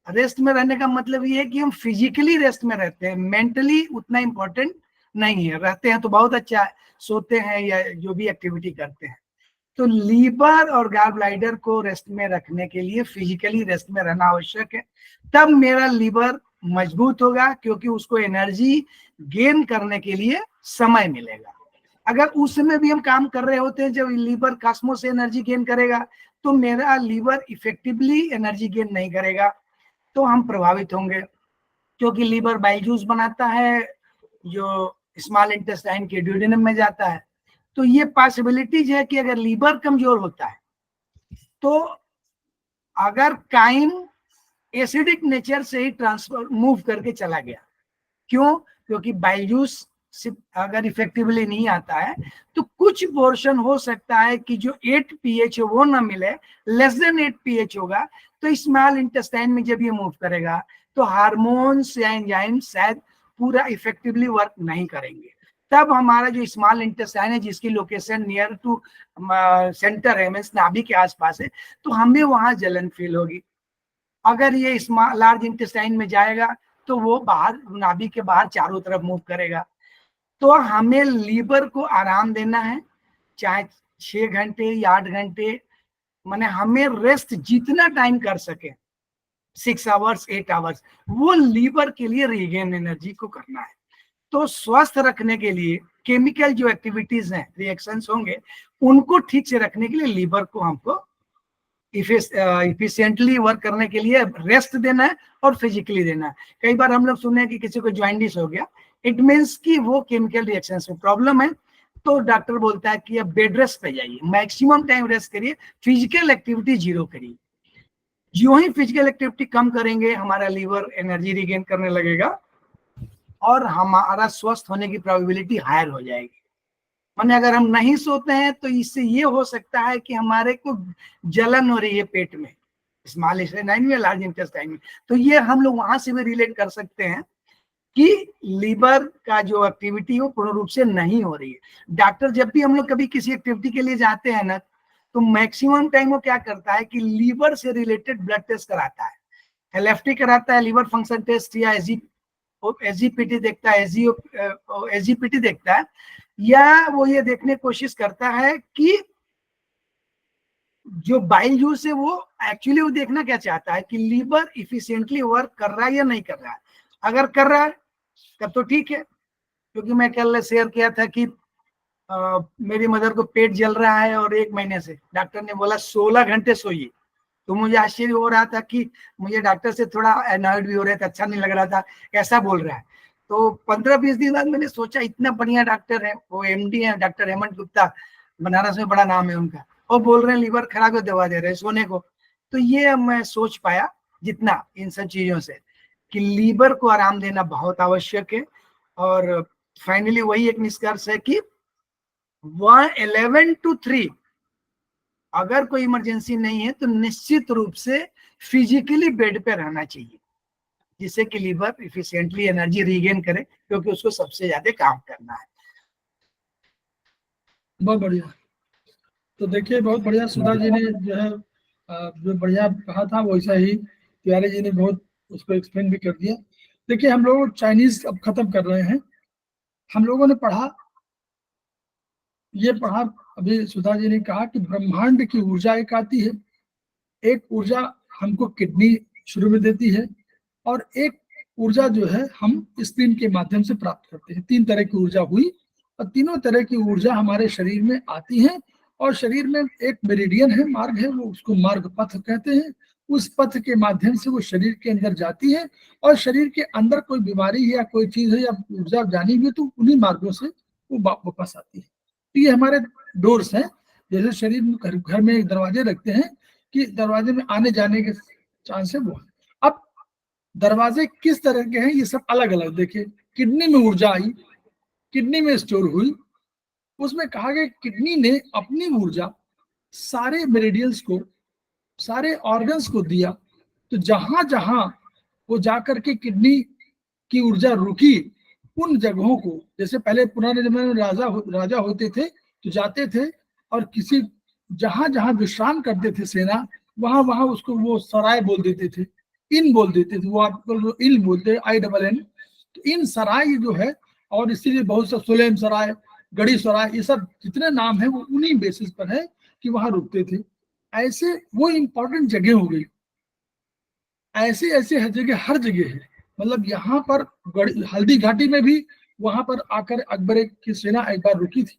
Speaker 3: रेस्ट में रहने का मतलब ये है कि हम फिजिकली रेस्ट में रहते हैं, मेंटली उतना इंपॉर्टेंट नहीं है। रहते हैं तो बहुत अच्छा है, सोते हैं या जो भी एक्टिविटी करते हैं। तो लीवर और गॉल ब्लैडर को रेस्ट में रखने के लिए फिजिकली रेस्ट में रहना आवश्यक है। तब मेरा लीवर मजबूत होगा, क्योंकि उसको एनर्जी गेन करने के लिए समय मिलेगा। अगर उस समय भी हम काम कर रहे होते हैं जब लीवर कास्मो से एनर्जी गेन करेगा, तो मेरा लीवर इफेक्टिवली एनर्जी गेन नहीं करेगा, तो हम प्रभावित होंगे। क्योंकि लीवर बाइल जूस बनाता है जो स्मॉल इंटेस्टाइन के ड्यूडेनम में जाता है। तो ये पॉसिबिलिटीज है कि अगर लीवर कमजोर होता है, तो अगर काइम एसिडिक नेचर से ही ट्रांसफर मूव करके चला गया। क्यों? क्योंकि बाइल जूस अगर इफेक्टिवली नहीं आता है, तो कुछ पोर्शन हो सकता है कि जो 8 pH है वो ना मिले, लेस देन 8 pH होगा। तो स्मॉल इंटेस्टाइन में जब ये मूव करेगा, तो हार्मोन्स या एंजाइम शायद पूरा इफेक्टिवली वर्क नहीं करेंगे। तब हमारा जो स्मॉल इंटेस्टाइन है, जिसकी लोकेशन नियर टू सेंटर है, मींस नाभि के आसपास है, तो हमें वहां जलन फील होगी। अगर ये लार्ज इंटेस्टाइन में जाएगा, तो वो बाहर नाभि के बाहर चारों तरफ मूव करेगा। तो हमें लीवर को आराम देना है, चाहे 6 घंटे या 8 घंटे, माने हमें रेस्ट जितना टाइम कर सके, 6 आवर्स 8 आवर्स, वो लीवर के लिए रीगेन एनर्जी को करना है। तो स्वस्थ रखने के लिए केमिकल जो एक्टिविटीज हैं, रिएक्शंस होंगे, उनको ठीक से रखने के लिए लीवर को हमको इफिशिएंटली वर्क करने के लिए रेस्ट देना है और फिजिकली देना है। कई बार हम लोग सुने हैं कि किसी को जॉइंटिस हो गया, इट मीन्स कि वो केमिकल रिएक्शंस में प्रॉब्लम है। तो डॉक्टर बोलता है कि अब बेड रेस्ट पे जाइए, मैक्सिमम टाइम रेस्ट करिए, फिजिकल एक्टिविटी 0 करिए। जो ही फिजिकल एक्टिविटी कम करेंगे, हमारा लीवर एनर्जी रिगेन करने लगेगा और हमारा स्वस्थ होने की प्रोबेबिलिटी हायर हो जाएगी। माने अगर हम नहीं सोते हैं, तो इससे ये हो सकता है कि हमारे को जलन हो रही है पेट में, स्मॉल इंटेस्टाइन में, लार्ज इंटेस्टाइन में। तो ये हम लोग वहां से भी रिलेट कर सकते हैं कि लीवर का जो एक्टिविटी हो पूर्ण रूप से नहीं हो रही है। डॉक्टर जब भी हम लोग कभी किसी एक्टिविटी के लिए जाते हैं ना, तो मैक्सिमम टाइम वो क्या करता है कि लीवर से रिलेटेड ब्लड टेस्ट कराता है। एलएफटी कराता है, लीवर फंक्शन टेस्ट, या एसजीपीटी देखता है, एसजीपीटी देखता है, या वो ये देखने की कोशिश करता है कि जो बाइल जूस है वो एक्चुअली वो देखना क्या चाहता है कि लीवर इफिशिएंटली वर्क कर रहा है या नहीं कर रहा है। अगर कर रहा है तब तो ठीक है, क्योंकि मैं कल शेयर किया था कि मेरी मदर को पेट जल रहा है और 1 महीने से डॉक्टर ने बोला 16 घंटे सोइए। तो मुझे आश्चर्य हो रहा था कि मुझे डॉक्टर से थोड़ा अनॉयड भी हो रहे थे, अच्छा नहीं लग रहा था, कैसा बोल रहा है। तो 15-20 दिन बाद मैंने सोचा इतना बढ़िया डॉक्टर है, वो एमडी है डॉक्टर हेमंत गुप्ता, बनारस में बड़ा नाम है उनका, और बोल रहे हैं लीवर खराब है दवा दे रहे हैं सोने को। तो ये मैं सोच पाया जितना इन सब चीजों से कि लीवर को आराम देना बहुत आवश्यक है। और फाइनली वही एक निष्कर्ष है कि 11 to 3 अगर कोई इमरजेंसी नहीं है तो निश्चित रूप से फिजिकली बेड पे रहना चाहिए, जिससे कि लीवर इफिशिएंटली एनर्जी रीगेन करे, क्योंकि उसको सबसे ज्यादा काम करना है।
Speaker 1: बहुत बढ़िया। तो देखिए बहुत बढ़िया सुधा जी ने जो है जो बढ़िया कहा था वैसा ही प्यारे जी ने बहुत उसको एक्सप्लेन भी कर दिया। देखिए हम लोग चाइनीज अब खत्म कर रहे हैं। हम लोगों ने पढ़ा, ये पढ़ा अभी सुधा जी ने कहा कि ब्रह्मांड की ऊर्जा एक आती है, एक ऊर्जा हमको किडनी शुरू में देती है, और एक ऊर्जा जो है हम स्क्रीन के माध्यम से प्राप्त करते हैं। 3 तरह की ऊर्जा हुई, और तीनों तरह की ऊर्जा हमारे शरीर में आती है, और शरीर में एक मेरिडियन है, मार्ग है, वो उसको मार्ग पथ कहते हैं। उस पथ के माध्यम से वो शरीर के अंदर जाती है, और शरीर के अंदर कोई बीमारी है या कोई चीज है या ऊर्जा जानी हुई तो उन्हीं मार्गों से वो वापस आती है। तो ये हमारे डोर्स हैं, जैसे शरीर में घर में एक दरवाजे रखते हैं कि दरवाजे में आने जाने के चांस है वो है। अब दरवाजे किस तरह के हैं ये सब अलग अलग। देखिए किडनी में ऊर्जा आई, किडनी में स्टोर हुई, उसमें कहा गया किडनी ने अपनी ऊर्जा सारे मेरिडियंस को, सारे ऑर्गन्स को दिया। तो जहां जहां वो जाकर के किडनी की ऊर्जा रुकी, उन जगहों को, जैसे पहले पुराने जमाने में राजा होते थे तो जाते थे और किसी जहां जहां विश्राम करते थे सेना, वहां वहां उसको वो सराय बोल देते थे, इन बोल देते थे, वो आपको इल बोलते INN। तो इन सराय जो है, और इसीलिए बहुत सा सुलेम सराय, गढ़ी सराय, ये सब जितने नाम है वो उन्हीं बेसिस पर है कि वहां रुकते थे। ऐसे वो इंपॉर्टेंट जगह हो गई। ऐसे ऐसे हर जगह है। मतलब यहाँ पर हल्दी घाटी में भी वहां पर आकर अकबर की सेना एक बार रुकी थी।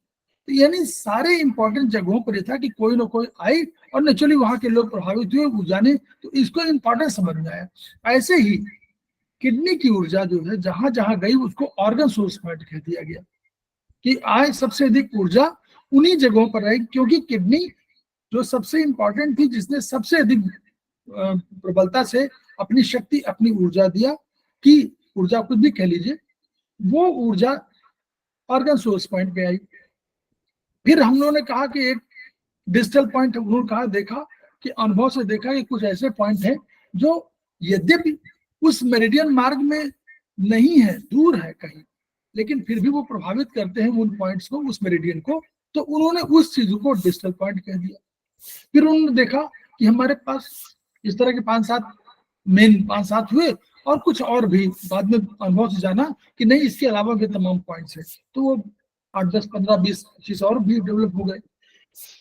Speaker 1: तो यानी सारे इंपॉर्टेंट जगहों पर था कि कोई ना कोई आई और नेचुरली वहां के लोग प्रभावित हुए, वो जाने, तो इसको इंपॉर्टेंट समझ में आया। ऐसे ही किडनी की ऊर्जा जो है जहां जहां गई उसको ऑर्गन सोर्स पॉइंट कह दिया गया कि आज सबसे अधिक ऊर्जा उन्हीं जगहों पर रही, क्योंकि किडनी जो सबसे इंपॉर्टेंट थी, जिसने सबसे अधिक प्रबलता से अपनी शक्ति, अपनी ऊर्जा दिया, कि ऊर्जा कुछ भी कह लीजिए, वो ऊर्जा ऑर्गन सोर्स पॉइंट पे आई। फिर हम लोगों ने कहा कि एक डिजिटल पॉइंट, उन्होंने कहा, देखा कि अनुभव से देखा कि कुछ ऐसे पॉइंट हैं जो यद्यपि उस मेरिडियन मार्ग में नहीं है, दूर है कहीं, लेकिन फिर भी वो प्रभावित करते हैं उन पॉइंट्स को, उस मेरिडियन को। तो उन्होंने उस चीज को डिजिटल पॉइंट कह दिया। फिर उन्होंने देखा कि हमारे पास इस तरह के 5-7 हुए, और कुछ और भी बाद में अनुभव से जाना कि नहीं, इसके अलावा भी तमाम पॉइंट्स हैं। तो वो 8, 10, 15, 20, 25 और भी डेवलप हो गए।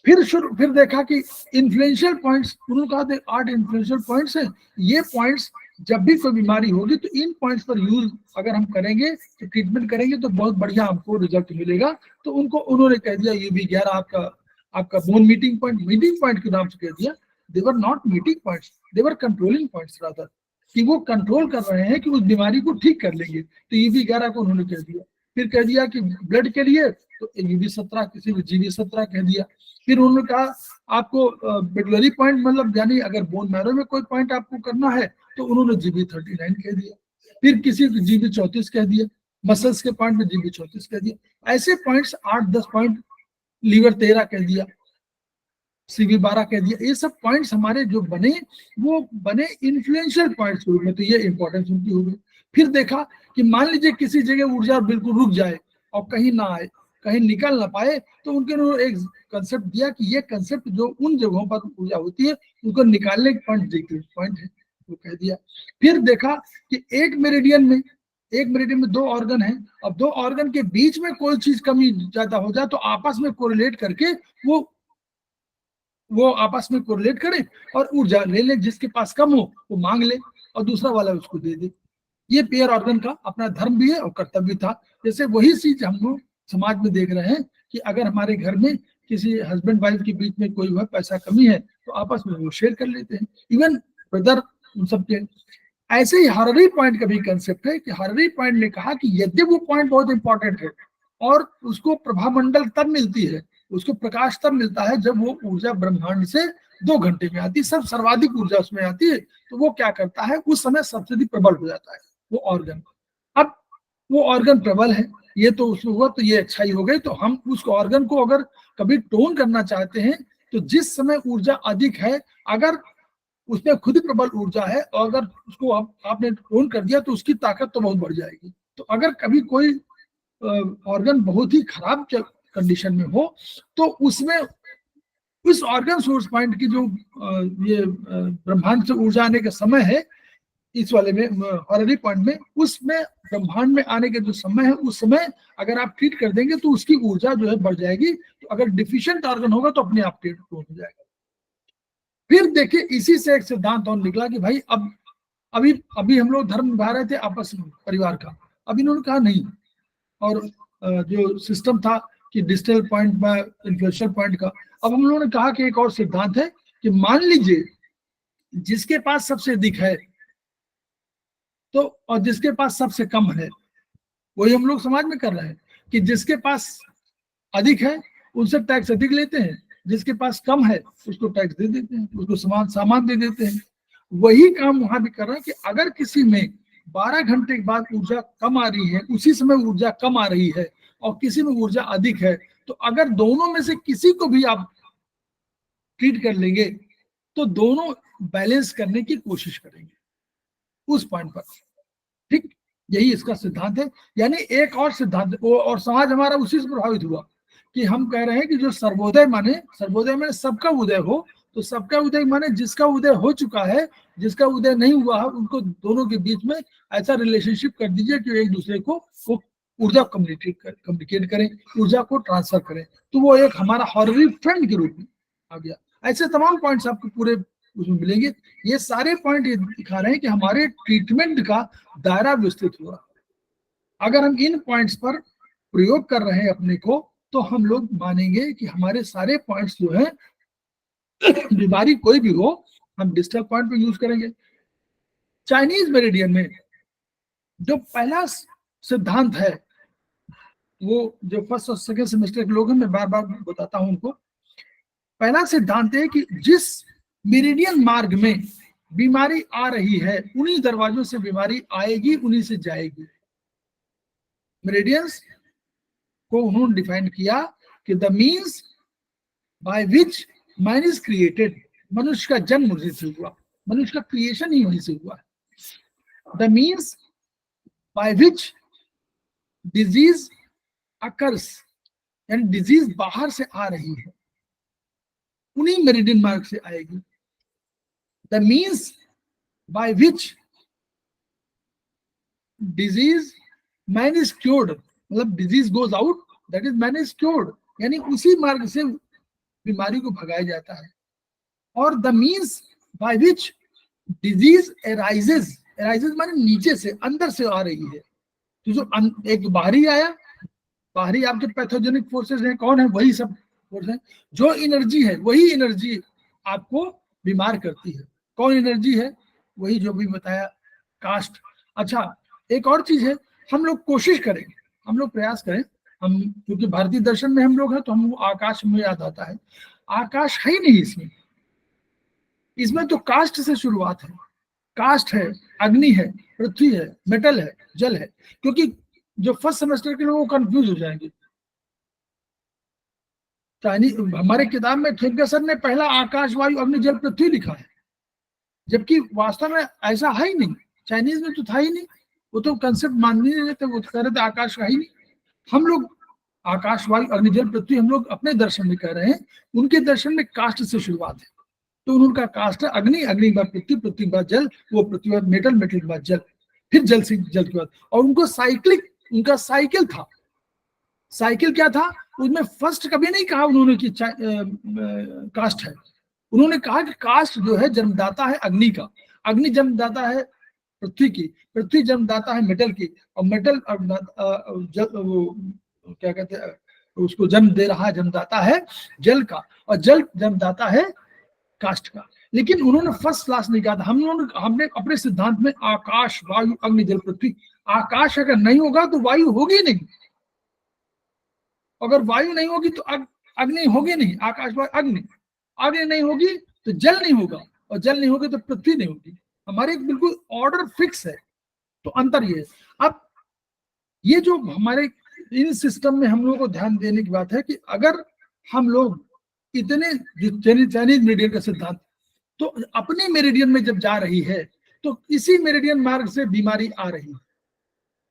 Speaker 1: फिर देखा कि इन्फ्लुएंशियल पॉइंट्स, उन्होंने कहा 8 इन्फ्लुएंशियल पॉइंट्स हैं। ये पॉइंट्स जब भी कोई बीमारी होगी तो इन पॉइंट्स पर यूज अगर हम करेंगे, तो ट्रीटमेंट करेंगे, तो बहुत बढ़िया हमको रिजल्ट मिलेगा। तो उनको उन्होंने कह दिया UB11 आपका बोन मीटिंग पॉइंट के नाम से कह दिया। They are not meeting points, they are controlling points rather, कि वो कंट्रोल कर रहे हैं कि उस बीमारी को ठीक कर लेंगे। तो UB11 को उन्होंने कह दिया। फिर कह दिया कि ब्लड के लिए तो UB17, किसी भी GB17 कह दिया। फिर उन्होंने कहा आपको मेडुलरी पॉइंट, मतलब यानी अगर बोन मैरो में कोई पॉइंट आपको करना है तो उन्होंने GB39 कह दिया। फिर किसी को GB34 कह दिया, मसल्स के पॉइंट में GB34 कह दिया। ऐसे पॉइंट्स 8-10 पॉइंट, लीवर 13 कह दिया, CV12 कह दिया। ये सब पॉइंट्स हमारे जो बने, वो बने इन्फ्लुएंशियल पॉइंट्स के रूप में। तो ये इंपॉर्टेंस उनकी हो गई। फिर देखा कि मान लीजिए किसी जगह ऊर्जा बिल्कुल रुक जाए और कहीं ना आए, कहीं निकल ना पाए, तो उनके एक कंसेप्ट दिया कि ये कंसेप्ट जो उन जगहों पर ऊर्जा होती है उनको निकालने का पॉइंट है, वो कह दिया। फिर देखा कि एक मेरिडियन में 2 ऑर्गन है, अब 2 ऑर्गन के बीच में कोई चीज कमी ज्यादा हो जाए तो आपस में कोरिलेट करके वो आपस में कोरिलेट करे और ऊर्जा ले ले, जिसके पास कम हो वो मांग ले और दूसरा वाला उसको दे दे। ये पेयर ऑर्गन का अपना धर्म भी है और कर्तव्य था। जैसे वही चीज हम लोग समाज में देख रहे हैं कि अगर हमारे घर में किसी हस्बैंड वाइफ के बीच में कोई हुआ पैसा कमी है तो आपस में वो शेयर कर लेते हैं, इवन ब्रदर उन सबके। ऐसे ही हररी पॉइंट का भी कंसेप्ट है कि हररी पॉइंट ने कहा कि यद्यपि वो पॉइंट बहुत इंपॉर्टेंट है और उसको प्रभामंडल तब मिलती है, उसको प्रकाश तब मिलता है जब वो ऊर्जा ब्रह्मांड से 2 घंटे में आती है, सब सर्वाधिक ऊर्जा उसमें आती है, तो वो क्या करता है उस समय सबसे अधिक प्रबल हो जाता है वो ऑर्गन। अब वो ऑर्गन प्रबल है, ये तो उसमें हुआ तो ये अच्छा ही हो गई, तो हम उस ऑर्गन को अगर कभी टोन करना चाहते हैं तो जिस समय ऊर्जा अधिक है, अगर उसमें खुद ही प्रबल ऊर्जा है और अगर उसको आपने टोन कर दिया तो उसकी ताकत तो बहुत बढ़ जाएगी। तो अगर कभी कोई ऑर्गन बहुत ही खराब कंडीशन में हो तो उसमें उस ऑर्गन सोर्स पॉइंट की जो ये ब्रह्मांड से ऊर्जा आने का समय है, इस वाले में हॉररी पॉइंट में, उसमें ब्रह्मांड में आने के जो समय है उस समय अगर आप ट्रीट कर देंगे तो उसकी ऊर्जा जो है बढ़ जाएगी। तो अगर डिफिशिएंट ऑर्गन होगा तो अपने आप ट्रीट हो जाएगा। फिर देखिए इसी से एक सिद्धांत और निकला कि भाई अब अभी हम लोग धर्म निभा रहे थे आपस में परिवार का, अब इन्होंने कहा नहीं, और जो सिस्टम था कि डिजिटल पॉइंट में इन्फ्लुएंशियल पॉइंट का, अब हम लोगों ने कहा कि एक और सिद्धांत है कि मान लीजिए जिसके पास सबसे अधिक है तो और जिसके पास सबसे कम है, वही हम लोग समाज में कर रहे हैं कि जिसके पास अधिक है उनसे टैक्स अधिक लेते हैं, जिसके पास कम है उसको टैक्स दे देते हैं, उसको सामान दे देते हैं। वही काम वहां भी कर रहे हैं कि अगर किसी में 12 घंटे के बाद ऊर्जा कम आ रही है, उसी समय ऊर्जा कम आ रही है और किसी में ऊर्जा अधिक है, तो अगर दोनों में से किसी को भी आप ट्रीट कर लेंगे तो दोनों बैलेंस करने की कोशिश करेंगे उस पॉइंट पर। ठीक, यही इसका सिद्धांत है। यानी एक और सिद्धांत, और समाज हमारा उसी से प्रभावित हुआ कि हम कह रहे हैं कि जो सर्वोदय माने सबका उदय हो, तो सबका उदय माने जिसका उदय हो चुका है, जिसका उदय नहीं हुआ है उनको दोनों के बीच में ऐसा रिलेशनशिप कर दीजिए कि एक दूसरे को वो ऊर्जा कम्युनिकेट करें, ऊर्जा को ट्रांसफर करें, तो वो एक हमारा हॉररी फ्रेंड के रूप में आ गया। ऐसे तमाम पॉइंट्स आपको पूरे उसमें मिलेंगे। ये सारे पॉइंट ये दिखा रहे हैं कि हमारे ट्रीटमेंट का दायरा विस्तृत हुआ। अगर हम इन पॉइंट्स पर प्रयोग कर रहे हैं अपने को, तो हम लोग मानेंगे कि हमारे सारे पॉइंट्स जो है, बीमारी कोई भी हो, हम डिजिटल पॉइंट पे यूज करेंगे। चाइनीज मेरिडियन में जो पहला सिद्धांत है, वो जो फर्स्ट और सेकेंड सेमेस्टर के लोग हैं, मैं बार बार बताता हूं उनको। पहला सिद्धांत है कि जिस मेरिडियन मार्ग में बीमारी आ रही है उन्हीं दरवाजों से बीमारी आएगी, उन्हीं से जाएगी। मेरिडियंस को उन्होंने डिफाइन किया कि the means by which man is created, मनुष्य का जन्म उसी से हुआ, मनुष्य का क्रिएशन ही वहीं से हुआ है। The means by which disease occurs, यानी डिजीज बाहर से आ रही है, उन्हीं मेरिडियन मार्ग से आएगी। The means by which disease man is cured, मतलब disease goes out, that is man is cured, यानी उसी मार्ग से बीमारी को भगाया जाता है। और the means by which disease arises, arises माने नीचे से, अंदर से आ रही है। तो जो एक बाहरी आया, बाहरी आपके पैथोजेनिक फोर्सेस हैं, कौन है, वही सब फोर्स है। जो एनर्जी है वही एनर्जी आपको बीमार करती है। कौन एनर्जी है, वही जो भी बताया, कास्ट। अच्छा, एक और चीज है, हम लोग कोशिश करें, हम लोग प्रयास करें, हम क्योंकि भारतीय दर्शन में हम लोग हैं तो हम आकाश में याद आता है, आकाश है ही नहीं इसमें। इसमें तो कास्ट से शुरुआत है, कास्ट है, अग्नि है, पृथ्वी है, मेटल है, जल है। क्योंकि जो फर्स्ट सेमेस्टर के लोग कंफ्यूज हो जाएंगे, चाइनीज हमारे किताब में ठेंगड़ सर ने पहला आकाश, वायु, अग्नि, जल, पृथ्वी लिखा है, जबकि वास्तव में ऐसा है ही नहीं, चाइनीज में तो था ही नहीं। वो तो कंसेप्ट मान नहीं रहे थे, वो कह रहे थे आकाश का ही नहीं। हम लोग आकाश, वायु, अग्नि, जल, पृथ्वी हम लोग अपने दर्शन में कह रहे हैं, उनके दर्शन में कास्ट से शुरुआत है। तो उनका कास्ट है अग्नि, अग्नि के बाद पृथ्वी, पृथ्वी के बाद जल, वो पृथ्वी के बाद मेटल, मेटल के बाद जल, फिर जल से जल के बाद। और उनको साइक्लिक, उनका साइकिल था। साइकिल क्या था, उसमें फर्स्ट कभी नहीं कहा उन्होंने कि कास्ट है। उन्होंने कहा कि कास्ट जो है जन्मदाता है अग्नि का, अग्नि जन्मदाता है पृथ्वी की, पृथ्वी जन्मदाता है मेटल की, और मेटल वो क्या कहते हैं उसको जन्म दे रहा है, जन्मदाता है जल का, और जल जन्मदाता है काष्ठ का। लेकिन उन्होंने फर्स्ट क्लास नहीं कहा था। हमने अपने सिद्धांत में आकाश, वायु, अग्नि, जल, पृथ्वी, आकाश अगर नहीं होगा तो वायु होगी नहीं, अगर वायु नहीं होगी तो अग्नि होगी नहीं, आकाश, वायु, अग्नि, अग्नि नहीं होगी तो जल नहीं होगा, और जल नहीं होगी तो पृथ्वी नहीं होगी। हमारे बिल्कुल ऑर्डर फिक्स है। तो अंतर ये है। अब ये जो हमारे इन सिस्टम में हम लोगों को ध्यान देने की बात है कि अगर हम लोग इतने चाइनीज मेरिडियन का सिद्धांत, तो अपने मेरिडियन में जब जा रही है तो इसी मेरिडियन मार्ग से बीमारी आ रही है,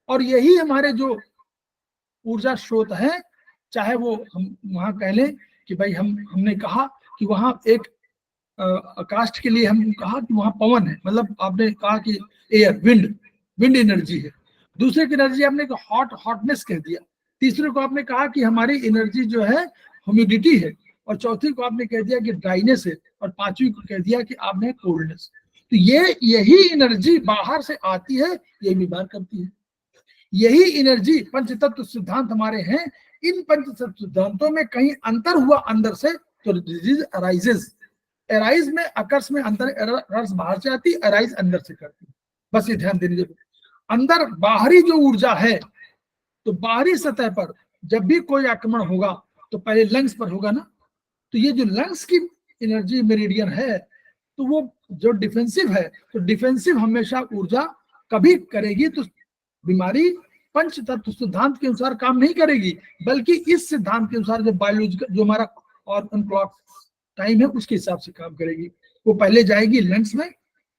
Speaker 1: और यही हमारे जो ऊर्जा स्रोत है, चाहे वो हम वहां कह लें कि भाई हमने कहा कि वहां एक कास्ट के लिए हम कहा कि वहां पवन है, मतलब आपने कहा कि एयर, विंड एनर्जी है। दूसरे की एनर्जी आपने हॉटनेस कह दिया। तीसरे को आपने कहा कि हमारी एनर्जी जो है ह्यूमिडिटी है, और चौथी को आपने कह दिया कि ड्राइनेस है, और पांचवी को कह दिया कि आपने कोल्डनेस। तो यही एनर्जी बाहर से आती है, यही बीमार करती है। यही एनर्जी पंचतत्व सिद्धांत हमारे हैं। इन पंचतत्व सिद्धांतों में कहीं अंतर हुआ अंदर से तो डिजीज अराइजेस। एराइज में अकर्स में अंतर, एरर्स बाहर से आती, एराइज अंदर से करती। बस ये ध्यान देने जरूरत। अंदर बाहरी जो ऊर्जा है, तो बाहरी सतह पर जब भी कोई आक्रमण होगा तो पहले लंग्स पर होगा ना। तो ये जो लंग्स की एनर्जी मेरिडियन है, तो वो जो डिफेंसिव है, तो डिफेंसिव हमेशा ऊर्जा कभी करेगी तो बीमारी पंच तत्व सिद्धांत के अनुसार काम नहीं करेगी, बल्कि इस सिद्धांत के अनुसार जो बायोलॉजिकल जो हमारा ऑर्गन क्लॉक टाइम है उसके हिसाब से काम करेगी। वो पहले जाएगी लंग्स में,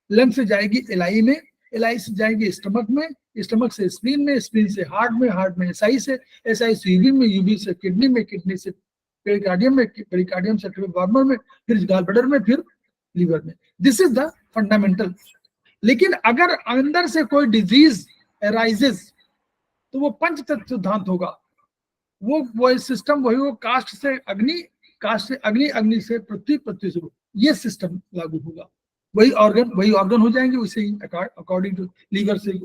Speaker 1: लंग्स से जाएगी एलआई में, एलआई से जाएगी स्टमक में, स्टमक से स्प्लीन में, स्प्लीन से हार्ट में, हार्ट में एसआई से, एसआई से यूबी में, यूबी से किडनी में, किडनी से पेरिकार्डियम में, पेरिकार्डियम से वार्मर में, फिर गॉल ब्लैडर में, फिर लीवर में। This is the fundamental. लेकिन अगर अंदर से कोई डिजीज अराइजेस तो वो पंच तत्व सिद्धांत होगा। वो सिस्टम वही, वो कास्ट से अग्नि, कास्ट से अग्नि, अग्नि से पृथ्वी, पृथ्वी से ये सिस्टम लागू होगा। वही ऑर्गन हो जाएंगे उसे ही अकॉर्डिंग टू लीवर से।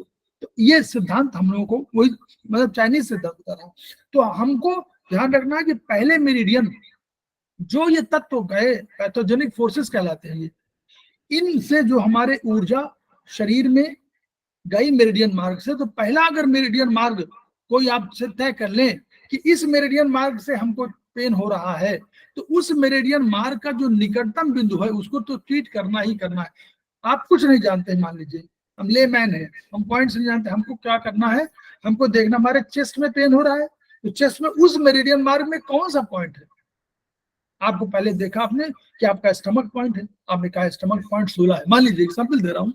Speaker 1: तो ये सिद्धांत हम लोगों को वही मतलब चाइनीज सिद्धांत बता रहा। तो हमको ध्यान रखना है कि पहले मेरिडियन जो ये तत्व गए, पैथोजेनिक फोर्सेस कहलाते हैं ये, इनसे जो हमारे ऊर्जा शरीर में गई मेरिडियन मार्ग से, तो पहला अगर मेरिडियन मार्ग कोई आपसे तय कर लें कि इस मेरिडियन मार्ग से हमको पेन हो रहा है, तो उस मेरिडियन मार्ग का जो निकटतम बिंदु है उसको तो ट्रीट करना ही करना है। आप कुछ नहीं जानते, मान लीजिए हम ले मैन है, हम पॉइंट्स नहीं जानते, हमको क्या करना है, हमको देखना हमारे चेस्ट में पेन हो रहा है, तो चेस्ट में उस मेरिडियन मार्ग में कौन सा पॉइंट है। आपको पहले देखा आपने कि आपका स्टमक पॉइंट है, आपने कहा स्टमक पॉइंट 16 है, मान लीजिए एग्जाम्पल दे रहा हूं,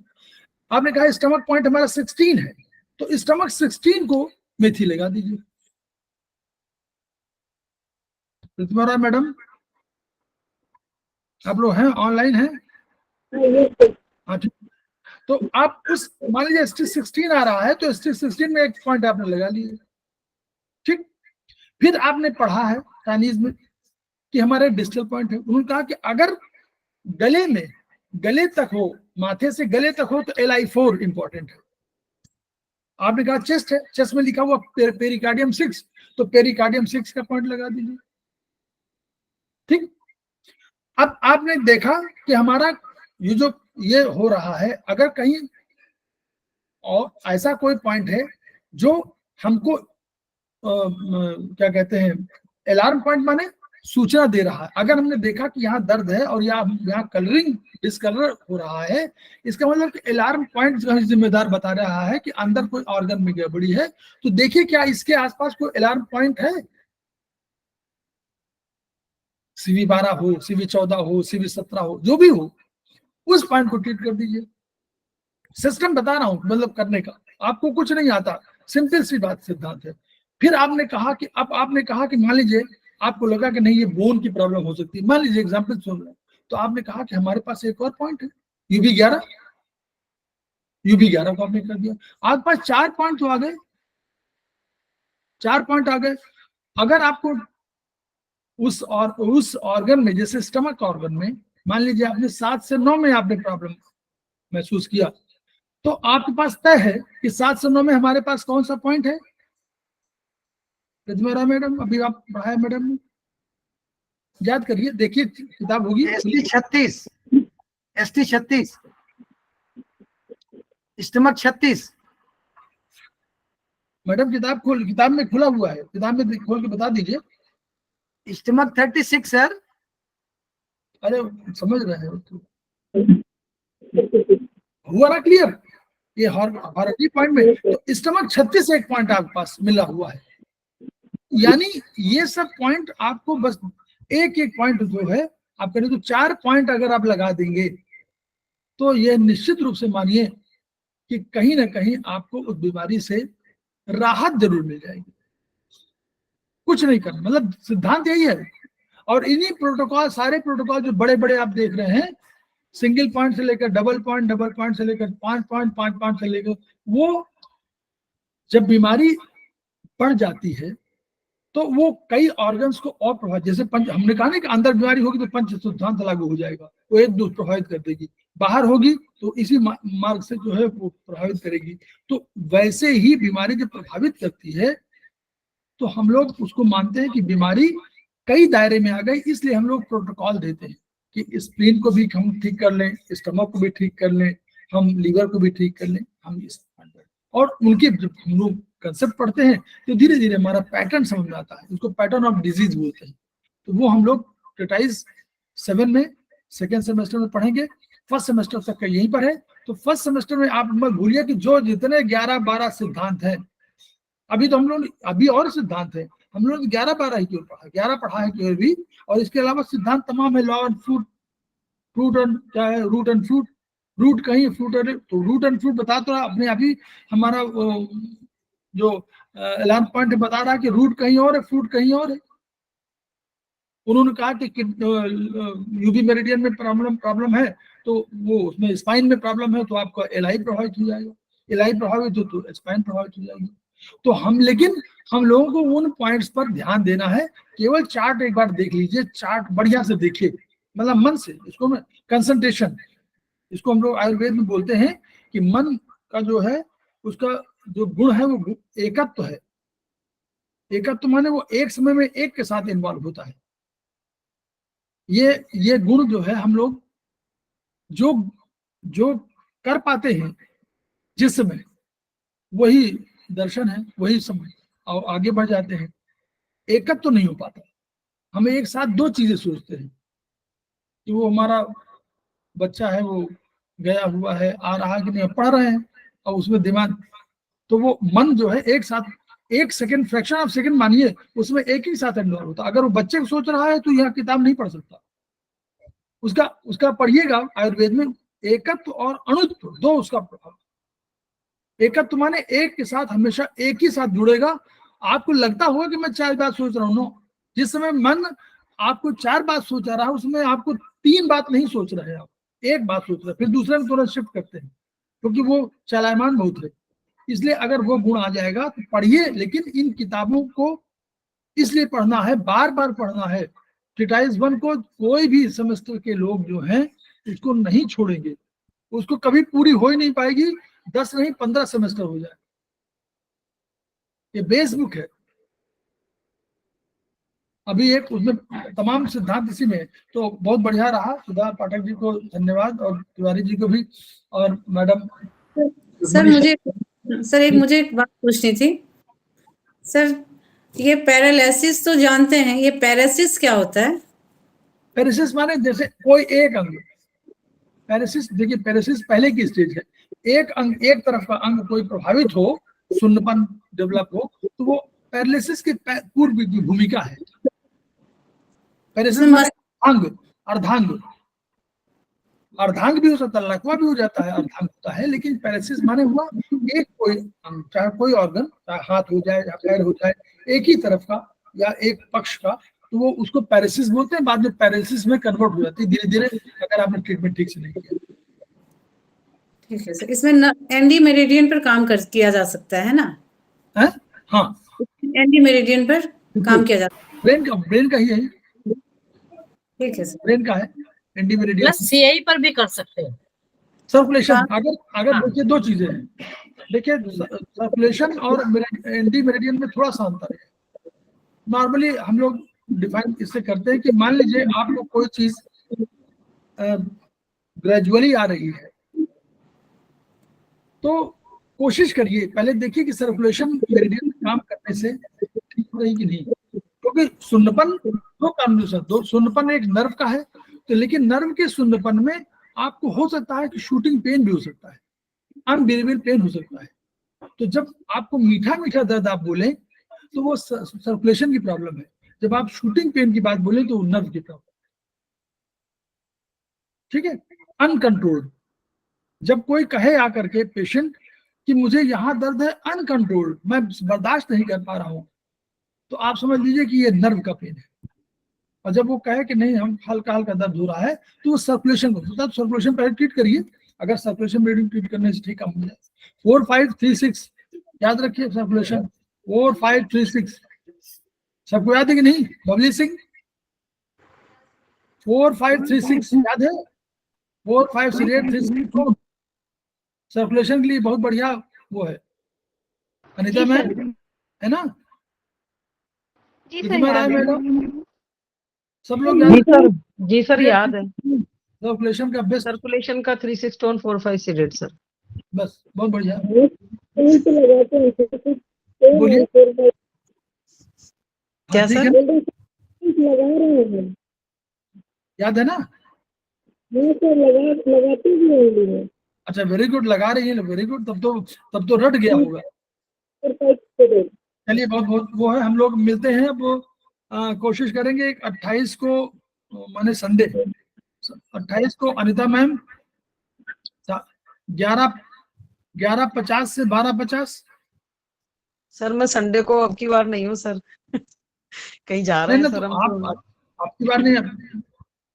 Speaker 1: आपने कहा स्टमक पॉइंट हमारा 16 है, तो स्टमक 16 को मेथी लगा दीजिए। प्रतिमा राय मैडम, आप लोग हैं, ऑनलाइन हैं? हाँ ठीक। तो आप उस मान लीजिए स्टिक 16 आ रहा है, तो स्टिक 16 में एक पॉइंट आपने लगा लिए, ठीक। फिर आपने पढ़ा है चाइनीज में कि हमारे डिस्टल पॉइंट है। उन्होंने कहा कि अगर गले में, गले तक हो, माथे से गले तक हो तो LI4 इंपॉर्टेंट है। आपने कहा चेस्ट है, चेस्ट में लिखा हुआ पेरिकार्डियम 6, तो पेरिकार्डियम 6 का पॉइंट लगा दीजिए, ठीक। अब आपने देखा कि हमारा ये जो ये हो रहा है, अगर कहीं और ऐसा कोई पॉइंट है जो हमको क्या कहते हैं, अलार्म पॉइंट माने सूचना दे रहा है। अगर हमने देखा कि यहाँ दर्द है और यहाँ कलरिंग डिसकलर हो रहा है, इसका मतलब कि अलार्म पॉइंट जो है जिम्मेदार बता रहा है कि अंदर कोई ऑर्गन में गड़बड़ी है। तो देखिए क्या इसके आसपास कोई अलार्म पॉइंट है, CV12 हो, CV14 हो, CV17 हो, जो भी हो, उस पॉइंट को ट्रीट कर दीजिए। सिस्टम बता रहा हूं, मतलब करने का, आपको कुछ नहीं आता, सिंपल सी बात सिद्धांत है। फिर आपने कहा कि अब आपने कहा कि मान लीजिए आपको लगा कि नहीं ये बोन की प्रॉब्लम हो सकती है, मान लीजिए एग्जांपल सुन रहे हैं, तो आपने कहा कि हमारे पास एक और पॉइंट है UB11, UB11 को आपने कर दिया। आपके पास 4 पॉइंट तो आ गए, 4 पॉइंट आ गए। अगर आपको उस ऑर्गन में, जैसे स्टमक ऑर्गन में, मान लीजिए आपने 7 से 9 में आपने प्रॉब्लम महसूस किया, तो आपके पास तय है कि 7 से 9 में हमारे पास कौन सा पॉइंट है, प्रतिमा राय मैडम, अभी आप पढ़ाए मैडम ने, याद करिए, देखिए किताब होगी
Speaker 3: ST 36 स्टमक 36।
Speaker 1: मैडम किताब में खुला हुआ है, किताब में खोल के बता दीजिए।
Speaker 3: Stomach 36 sir.
Speaker 1: अरे समझ रहे हो तो हुआ ना क्लियर, ये हॉरिजॉन्टल पॉइंट में तो स्टमक 36 एक पॉइंट आपके पास मिला हुआ है। यानी ये सब पॉइंट आपको बस एक एक पॉइंट जो है आप करें तो 4 पॉइंट अगर आप लगा देंगे तो ये निश्चित रूप से मानिए कि कहीं ना कहीं आपको उस बीमारी से राहत जरूर मिल जाएगी। कुछ नहीं करना, मतलब सिद्धांत यही है। और इन्हीं प्रोटोकॉल, सारे प्रोटोकॉल जो बड़े बड़े आप देख रहे हैं, सिंगल पॉइंट से लेकर डबल पॉइंट से लेकर 5 पॉइंट 5 पॉइंट से लेकर, वो जब बीमारी बढ़ जाती है तो वो कई ऑर्गन्स को और प्रभावित, जैसे हमने कहा ना कि अंदर बीमारी होगी तो पंच सिद्धांत लागू हो जाएगा, वो एक दूसरे प्रभावित कर देगी, बाहर होगी तो इसी मार्ग से जो है वो प्रभावित करेगी। तो वैसे ही बीमारी जब प्रभावित करती है तो हम लोग उसको मानते हैं कि बीमारी कई दायरे में आ गई, इसलिए हम लोग प्रोटोकॉल देते हैं कि स्प्लीन को भी हम ठीक कर लें, स्टमक को भी ठीक कर लें, हम लीवर को भी ठीक कर लें, हम इस और उनके जब हम लोग कंसेप्ट पढ़ते हैं तो धीरे धीरे हमारा पैटर्न समझ में आता है, उसको पैटर्न ऑफ डिजीज बोलते हैं। तो वो हम लोग ट्रीटाइज 7 में सेकेंड सेमेस्टर में पढ़ेंगे, फर्स्ट सेमेस्टर तक का यहीं पर है। तो फर्स्ट सेमेस्टर में आप मत भूलिए कि जो जितने 11-12 सिद्धांत हैं, अभी तो हम लोग अभी और सिद्धांत है, हम लोग 11-12 ही केवल पढ़ा, 11 पढ़ा है केवल भी, और इसके अलावा सिद्धांत तमाम है। लॉ एंड फ्रूट एंड क्या है, रूट एंड फ्रूट, रूट कहीं फ्रूट, तो रूट एंड फ्रूट बता तो अपने आप ही हमारा जो 11 पॉइंट बता रहा है कि रूट कहीं और है, फ्रूट कहीं और है। उन्होंने कहा कि यूबी मेरिडियन में प्रॉब्लम है तो वो उसमें स्पाइन में प्रॉब्लम है तो आपका एलआई प्रभावित हो जाएगा, एलआई प्रभावित हो तो स्पाइन प्रभावित हो जाएगी। तो लेकिन हम लोगों को उन पॉइंट्स पर ध्यान देना है। केवल चार्ट एक बार देख लीजिए, चार्ट बढ़िया से देखिए, मतलब मन से, इसको में कंसंट्रेशन, इसको हम लोग आयुर्वेद में बोलते हैं कि मन का जो है उसका जो गुण है वो एकत्व है। एकत्व माने वो एक समय में एक के साथ इन्वॉल्व होता है। ये गुण जो है हम लोग जो कर पाते हैं जिस समय, वही दर्शन है, वही समय, और आगे बढ़ जाते हैं। एकत्व तो नहीं हो पाता, हमें एक साथ दो चीजें सोचते हैं कि वो हमारा बच्चा है, वो गया हुआ है, आ रहा है कि नहीं, पढ़ रहे हैं और उसमें दिमाग, तो वो मन जो है एक साथ, एक सेकंड, फ्रैक्शन ऑफ सेकंड मानिए, उसमें एक ही साथ इन्वॉल्व होता। अगर वो बच्चे को सोच रहा है तो यह किताब नहीं पढ़ सकता, उसका पढ़िएगा आयुर्वेद में एकत्व और अणुत्व दो उसका प्रभाव। एकत्व माने एक के साथ हमेशा एक ही साथ जुड़ेगा। आपको लगता होगा कि मैं 4 बात सोच रहा हूँ, जिस समय मन आपको 4 बात सोचा रहा है उसमें आपको 3 बात नहीं सोच रहे हैं, आप एक बात सोच रहे हैं, फिर दूसरे में तुरंत शिफ्ट करते हैं क्योंकि वो चलायमान बहुत है। इसलिए अगर वो गुण आ जाएगा तो पढ़िए, लेकिन इन किताबों को इसलिए पढ़ना है, बार बार पढ़ना है। ट्रीटाइज 1 को कोई भी सेमेस्टर के लोग जो हैं उसको नहीं छोड़ेंगे, उसको कभी पूरी हो ही नहीं पाएगी, 10 नहीं 15 सेमेस्टर हो जाए। ये बेस बुक है, अभी एक उसमें तमाम सिद्धांत इसी में। तो बहुत बढ़िया रहा, सुधा पाठक जी को धन्यवाद और तिवारी जी को भी, और मैडम।
Speaker 2: सर मुझे एक बात पूछनी थी सर, ये पैरालिसिस तो जानते हैं, ये पैरालिसिस क्या होता है?
Speaker 1: पैरालिसिस माने जैसे कोई एक अंग, पैरालिसिस देखिए, पैरालिसिस पहले की स्टेज है, एक अंग, एक तरफ का अंग कोई प्रभावित हो, शून्यपन डेवलप हो, तो वो पैरालिसिस की पूर्व की भूमिका है। पैरालिसिस माने अंग, अर्धांग भी हो सकता है, लकवा भी हो जाता है, अर्धांग होता है, लेकिन पैरालिसिस माने हुआ एक कोई अंग, चाहे कोई ऑर्गन, चाहे हाथ हो जाए या पैर हो जाए, एक ही तरफ का या एक पक्ष का, तो वो उसको पैरालिसिस बोलते हैं। बाद में पैरालिसिस में कन्वर्ट हो जाती है धीरे धीरे, अगर आपने ट्रीटमेंट ठीक से नहीं किया।
Speaker 2: ठीक है सर, इसमें एंडी मेरिडियन पर काम किया जा सकता है ना?
Speaker 1: है? हाँ,
Speaker 2: एंडी मेरिडियन पर काम किया जाता है,
Speaker 1: ब्रेन का ही है।
Speaker 2: ठीक है सर,
Speaker 1: ब्रेन का है एंडी मेरिडियन,
Speaker 4: प्लस सीआई पर भी कर सकते हैं।
Speaker 1: सर्कुलेशन, अगर देखिए दो चीजें हैं, देखिए सर्कुलेशन और एंडी मेरिडियन में थोड़ा सा अंतर है। नॉर्मली हम लोग डिफाइन इससे करते हैं कि मान लीजिए आपको कोई चीज ग्रेजुअली आ रही है, तो कोशिश करिए पहले देखिए कि सर्कुलेशन मेरिडियन काम करने से ठीक हो रही कि नहीं, क्योंकि सुन्नपन दो कारणों से, दो सुन्नपन एक नर्व का है, तो लेकिन नर्व के सुन्नपन में आपको हो सकता है कि शूटिंग पेन भी हो सकता है, अनबिरेबल पेन हो सकता है। तो जब आपको मीठा मीठा दर्द आप बोले तो वो सर्कुलेशन की प्रॉब्लम है, जब आप शूटिंग पेन की बात बोले तो वो नर्व की प्रॉब्लम, ठीक है। अनकंट्रोल्ड, जब कोई कहे आकर के पेशेंट कि मुझे यहाँ दर्द है अनकंट्रोल्ड, मैं बर्दाश्त नहीं कर पा रहा हूँ, तो आप समझ लीजिए कि ये नर्व का पेन है। और जब वो कहे कि नहीं हम हल्का हल्का दर्द हो रहा है, तो वो सर्कुलेशन होता है, सर्कुलेशन पहले ट्रीट करिए, अगर सर्कुलेशन ब्लीडिंग ट्रीट करने से ठीक कम हो जाए। 4536 याद रखिए, सर्कुलेशन 4536 सबको याद है कि नहीं? बबली सिंह 4536 याद है? 4536 सर्कुलेशन के लिए बहुत बढ़िया वो है। अनिता मैम है ना?
Speaker 5: जी सर,
Speaker 1: रितिमा राय
Speaker 5: याद है।
Speaker 1: मैडम, सब लोग
Speaker 5: जी
Speaker 1: याद
Speaker 5: सर, जी सर, याद है।
Speaker 1: सर्कुलेशन का बेस्ट,
Speaker 5: सर्कुलेशन का 36:45 सीडेड सर।
Speaker 1: बस बहुत बढ़िया।
Speaker 6: लगाते
Speaker 1: बोलिए
Speaker 5: क्या
Speaker 1: हाँ, ठीक
Speaker 5: सर?
Speaker 1: है,
Speaker 6: लगा रहे हैं,
Speaker 1: याद है ना?
Speaker 6: हाँ सर, लगाते भी होंगे।
Speaker 1: अच्छा वेरी गुड, लगा रही है, वेरी गुड, तब तो रट गया होगा। चलिए बहुत बहुत वो है, हम लोग मिलते हैं अब, कोशिश करेंगे 28 को, माने संडे 28 को अनिता मैम 11:50 से 12:50।
Speaker 5: सर मैं संडे को अब की बार नहीं हूँ सर। कहीं जा रहे
Speaker 1: नहीं
Speaker 5: हैं
Speaker 1: ना,
Speaker 5: सर
Speaker 1: तो
Speaker 5: हम।
Speaker 1: आप आपकी बात नहीं,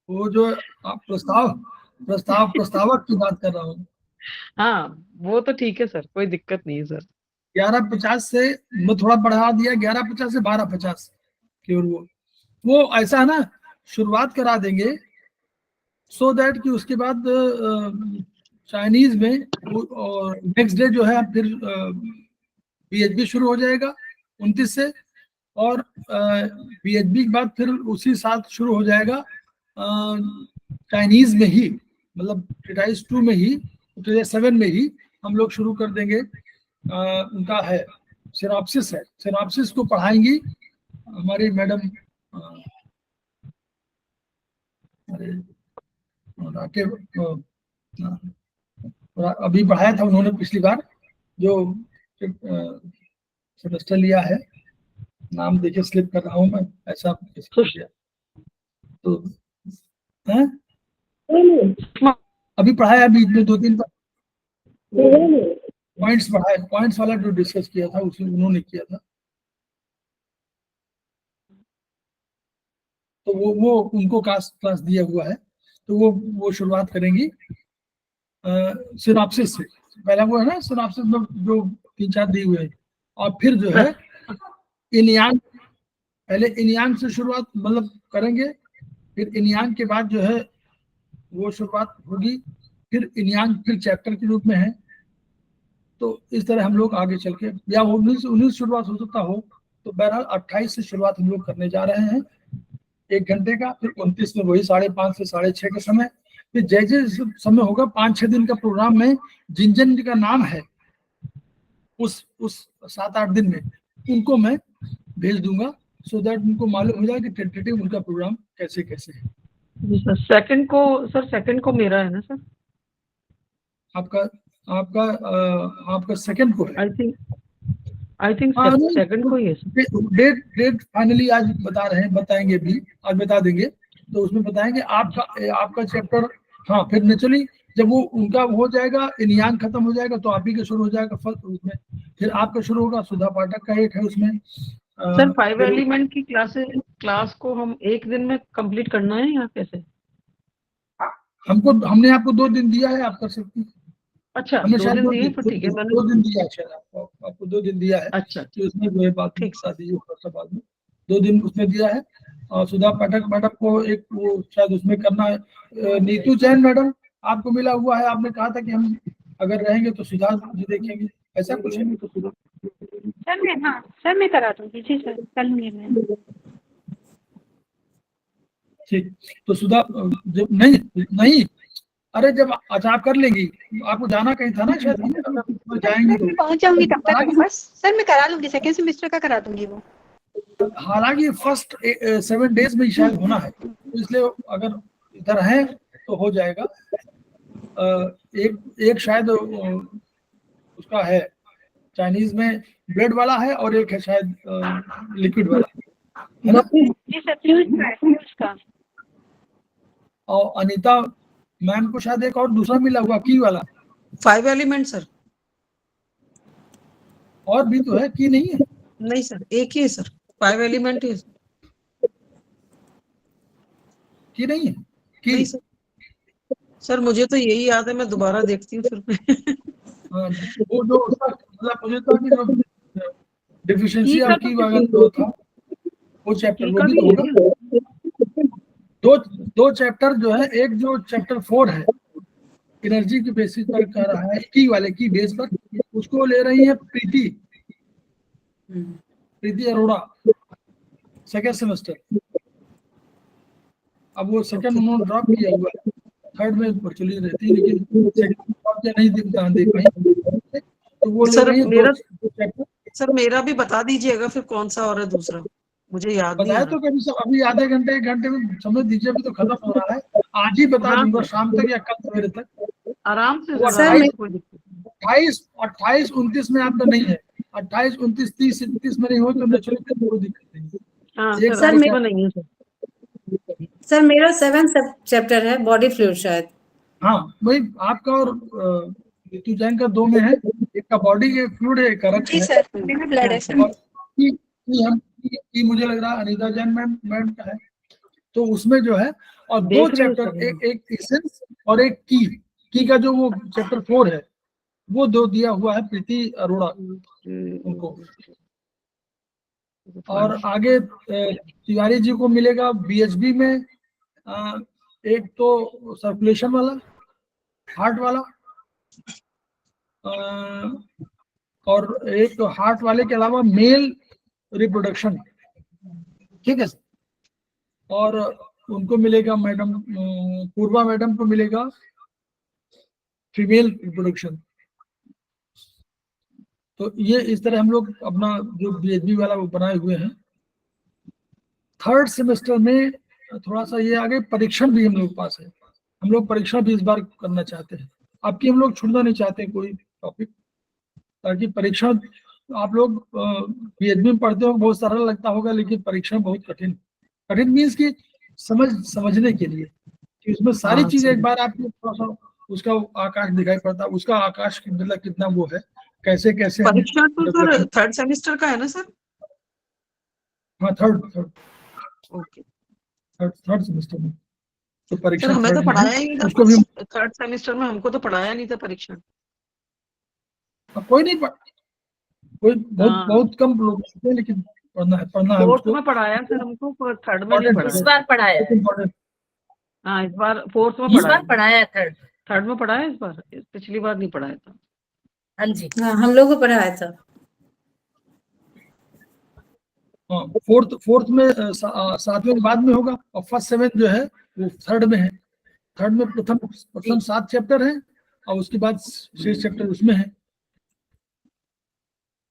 Speaker 1: वो जो आप प्रस्तावक की बात कर रहा हूँ।
Speaker 5: हाँ वो तो ठीक है सर, कोई दिक्कत नहीं है सर।
Speaker 1: 11:50 से मैं थोड़ा बढ़ा दिया, 11:50 से 12:50 केवल वो ऐसा है ना, शुरुआत करा देंगे सो दैट कि उसके बाद चाइनीज में और नेक्स्ट डे जो है फिर बीएचबी शुरू हो जाएगा 29 से, और बीएचबी के बाद फिर उसी साथ शुरू हो जाएगा चाइनीज में ही, मतलब ट्रिटाइज 2 में ही, 7 में ही हम लोग शुरू कर देंगे। उनका है सिनॉप्सिस, है सिनॉप्सिस को पढ़ाएंगी हमारी मैडम अभी पढ़ाया था उन्होंने पिछली बार, जो सेमेस्टर लिया है, नाम देखिए स्लिप कर रहा हूँ मैं, ऐसा तो है? अभी पढ़ाया, अभी में 2-3 पॉइंट्स पढ़ाए, पॉइंट्स वाला जो डिस्कस किया था उसमें उन्होंने किया था, तो वो उनको क्लास दिया हुआ है, तो वो शुरुआत करेंगी सिनॉप्सिस से। पहला वो है ना सिनॉप्सिस में जो 3-4 दिए हुए हैं, और फिर जो है इनियांग, पहले इनियांग से शुरुआत मतलब करेंगे, फिर इनियांग के बाद जो है वो शुरुआत होगी, फिर इनियांग फिर चैप्टर के रूप में है। तो इस तरह हम लोग आगे चल के, या 19 शुरुआत हो सकता हो, तो बहरहाल 28 से शुरुआत हम लोग करने जा रहे हैं 1 घंटे का, फिर 29 में वही 5:30 से 6:30 का समय, फिर जैसे समय होगा 5-6 दिन का प्रोग्राम में जिन जिन का नाम है उस 7-8 दिन में उनको मैं भेज दूंगा, सो दैट उनको मालूम हो जाए कि टेंटेटिव उनका प्रोग्राम कैसे कैसे है।
Speaker 5: सेकंड को मेरा है ना सर?
Speaker 1: आपका सेकंड को है,
Speaker 5: आई थिंक सेकंड को ही है सर।
Speaker 1: डेट फाइनली आज बताएंगे भी, आज बता देंगे, तो उसमें बताएंगे आपका चैप्टर। हाँ फिर नेचुरली जब वो उनका हो जाएगा, इनियांग खत्म हो जाएगा, तो आप ही का शुरू हो जाएगा फर्स्ट, उसमें फिर आपका शुरू होगा, सुधा पाठक का एक है उसमें।
Speaker 5: सर 5 एलिमेंट की क्लास को हम एक दिन में कंप्लीट करना है या कैसे?
Speaker 1: हमने आपको 2 दिन दिया है, आप कर सकती हैं।
Speaker 5: अच्छा,
Speaker 1: हमने
Speaker 5: 2
Speaker 1: शायद
Speaker 5: दिन दिए, तो ठीक है।
Speaker 1: 2 दिन दिया है शायद आपको 2 दिन दिया है।
Speaker 5: अच्छा
Speaker 1: तो उसमें जो है बात ठीक बता दीजिए, बाद में 2 दिन उसमें दिया है। और सुधा पाठक मैडम को एक वो शायद उसमें करना है। नीतू जैन मैडम आपको मिला हुआ है, आपने कहा था कि हम अगर रहेंगे तो सुधा जी देखेंगे, ऐसा कुछ है।
Speaker 7: सर मैं करा दूंगी जी सर, कर लूंगी मैं।
Speaker 1: ठीक, तो सुधा जब नहीं नहीं, अरे जब अच्छा आप कर लेंगी, आपको जाना कहीं था ना शायद, तो जाएंगी
Speaker 7: सर
Speaker 1: तो
Speaker 7: मैं पहुंच जाऊंगी तब तक
Speaker 1: हालांकि
Speaker 7: वापस। सर मैं करा लूंगी, सेकेंड सेमेस्टर का करा दूंगी वो।
Speaker 1: हालांकि फर्स्ट 7 डेज में ही शायद होना है, तो इसलिए अगर इधर है तो हो जाएगा। एक शायद उसका है चाइनीज में ब्रेड वाला है, और एक है शायद लिक्विड वाला, है ना।
Speaker 7: जी सर, फ्यूज का।
Speaker 1: और अनीता मैम को शायद एक और दूसरा मिला हुआ की वाला,
Speaker 5: 5 एलिमेंट सर।
Speaker 1: और भी तो है की नहीं है?
Speaker 5: नहीं सर, एक ही है सर, 5 एलिमेंट है।
Speaker 1: की नहीं है की?
Speaker 5: नहीं सर, सर मुझे तो यही याद है, मैं दोबारा देखती हूँ फिर।
Speaker 1: हाँ, वो जो उसका मतलब मुझे था कि जो डिफिशिएंसी
Speaker 5: की का
Speaker 1: ऑफ की वगैरह जो था वो चैप्टर,
Speaker 5: की
Speaker 1: वो
Speaker 5: का
Speaker 1: भी
Speaker 5: भी
Speaker 1: तो
Speaker 5: है
Speaker 1: होगा।
Speaker 5: क्या?
Speaker 1: दो चैप्टर जो है, एक जो चैप्टर 4 है एनर्जी के बेसिस पर कर रहा है, की वाले की बेस पर, उसको ले रही है प्रीति अरोड़ा, सेकेंड सेमेस्टर। अब वो सेकेंड उन्होंने ड्रॉप किया हुआ है, थर्ड में वर्चुअली रहती है, लेकिन सेकेंड ड्रॉप किया, नहीं ध्यान दे पाई, तो वो ले
Speaker 5: सर
Speaker 1: रही है
Speaker 5: मेरा
Speaker 1: दो चैप्टर।
Speaker 5: सर मेरा भी बता दीजिएगा फिर कौन सा और है दूसरा, मुझे याद नहीं आ
Speaker 1: बताया
Speaker 5: रहा।
Speaker 1: तो कभी सब, अभी आधे घंटे 1 घंटे में समझ दीजिए, अभी तो खत्म हो रहा है, आज ही बता
Speaker 5: हाँ
Speaker 1: दूंगा
Speaker 5: सर,
Speaker 1: शाम तक या कल सवेरे तक।
Speaker 5: आराम से
Speaker 1: वो
Speaker 5: सर,
Speaker 2: सर
Speaker 5: आराम
Speaker 2: मैं
Speaker 5: से, कोई दिक्कत नहीं।
Speaker 1: 28 29 में आपका नहीं है, 28 29 30 31 में नहीं हो तो नेचुरली कोई दिक्कत नहीं है।
Speaker 5: हाँ
Speaker 1: एक
Speaker 5: सर,
Speaker 2: सर
Speaker 5: अब
Speaker 1: साथ
Speaker 5: तो नहीं है सर।
Speaker 2: सर मेरा 7th चैप्टर है बॉडी फ्लूइड शायद।
Speaker 1: हाँ वही आपका और ऋतु जैन का 2 में है, एक का बॉडी के फ्लूइड है, एक का रक्त
Speaker 7: जी
Speaker 1: है।
Speaker 7: सर, मेरा ब्लड है सर।
Speaker 1: और की मुझे लग रहा है अनीता जैन मैम का है, तो उसमें जो है, और 2
Speaker 5: देख रही हूँ
Speaker 1: चैप्टर,
Speaker 5: सर।
Speaker 1: एक एसेंस और एक की का जो वो चैप्टर 4 है, वो 2 दिया हुआ है प्रीति अरोड़ा उनको। और आगे तिवारी जी को मिलेगा बीएचबी में एक तो सर्कुलेशन वाला, हार्ट वाला, और एक हार्ट वाले के अलावा मेल रिप्रोडक्शन, ठीक है। और उनको मिलेगा मैडम पूर्वा मैडम को मिलेगा फीमेल रिप्रोडक्शन। तो ये इस तरह हम लोग अपना जो बीएचबी वाला वो बनाए हुए हैं। थर्ड सेमेस्टर में थोड़ा सा ये आगे परीक्षण भी हम लोग पास है, हम लोग परीक्षण भी इस बार करना चाहते हैं, आपकी हम लोग छोड़ना नहीं चाहते कोई टॉपिक, ताकि परीक्षण आप लोग बीएचबी में पढ़ते हो बहुत सरल लगता होगा, लेकिन परीक्षण बहुत कठिन, कठिन मीन्स की समझने के लिए कि उसमें सारी
Speaker 5: हाँ
Speaker 1: चीजें
Speaker 5: सर,
Speaker 1: एक बार आपको थोड़ा सा उसका आकाश दिखाई पड़ता है, उसका आकाश मतलब कितना वो है, कैसे कैसे हम
Speaker 5: परीक्षा तो सर
Speaker 1: डेवलपमेंट।
Speaker 5: 3rd सेमेस्टर का है ना सर?
Speaker 1: हाँ third third
Speaker 5: okay
Speaker 1: third semester में तो
Speaker 5: सर,
Speaker 1: परीक्षण
Speaker 5: हमें तो
Speaker 1: थर्ड में है,
Speaker 5: पढ़ाया ही नहीं था
Speaker 1: उसको भी
Speaker 5: 3rd सेमेस्टर में, हमको तो पढ़ाया नहीं था परीक्षण।
Speaker 1: कोई नहीं कोई बहुत
Speaker 5: हाँ,
Speaker 1: बहुत कम लोग होते हैं, लेकिन पढ़ना है
Speaker 5: 4th
Speaker 1: उसको,
Speaker 5: में पढ़ाया सर हमको, पर 3rd में नहीं
Speaker 1: इम्पोर्टेंट
Speaker 4: इस
Speaker 5: पढ़ाया।
Speaker 4: बार पढ़ाया है,
Speaker 1: इम्पोर्टेंट।
Speaker 5: हाँ इस बार 4th में
Speaker 4: इस बार
Speaker 5: पढ़ाया,
Speaker 4: पढ़ाया है थर्ड।
Speaker 5: 3rd में पढ़ाया इस बार, पिछली बार नहीं पढ़ाया था।
Speaker 4: हाँ जी,
Speaker 2: हाँ हम लोग को पढ़ाया था।
Speaker 1: हाँ फोर्थ में 7वें के बाद में होगा, और फर्स्ट 7 जो है वो थर्ड में है। थर्ड में प्रथम 7 चैप्टर है, और उसके बाद 6 चैप्टर उसमें है।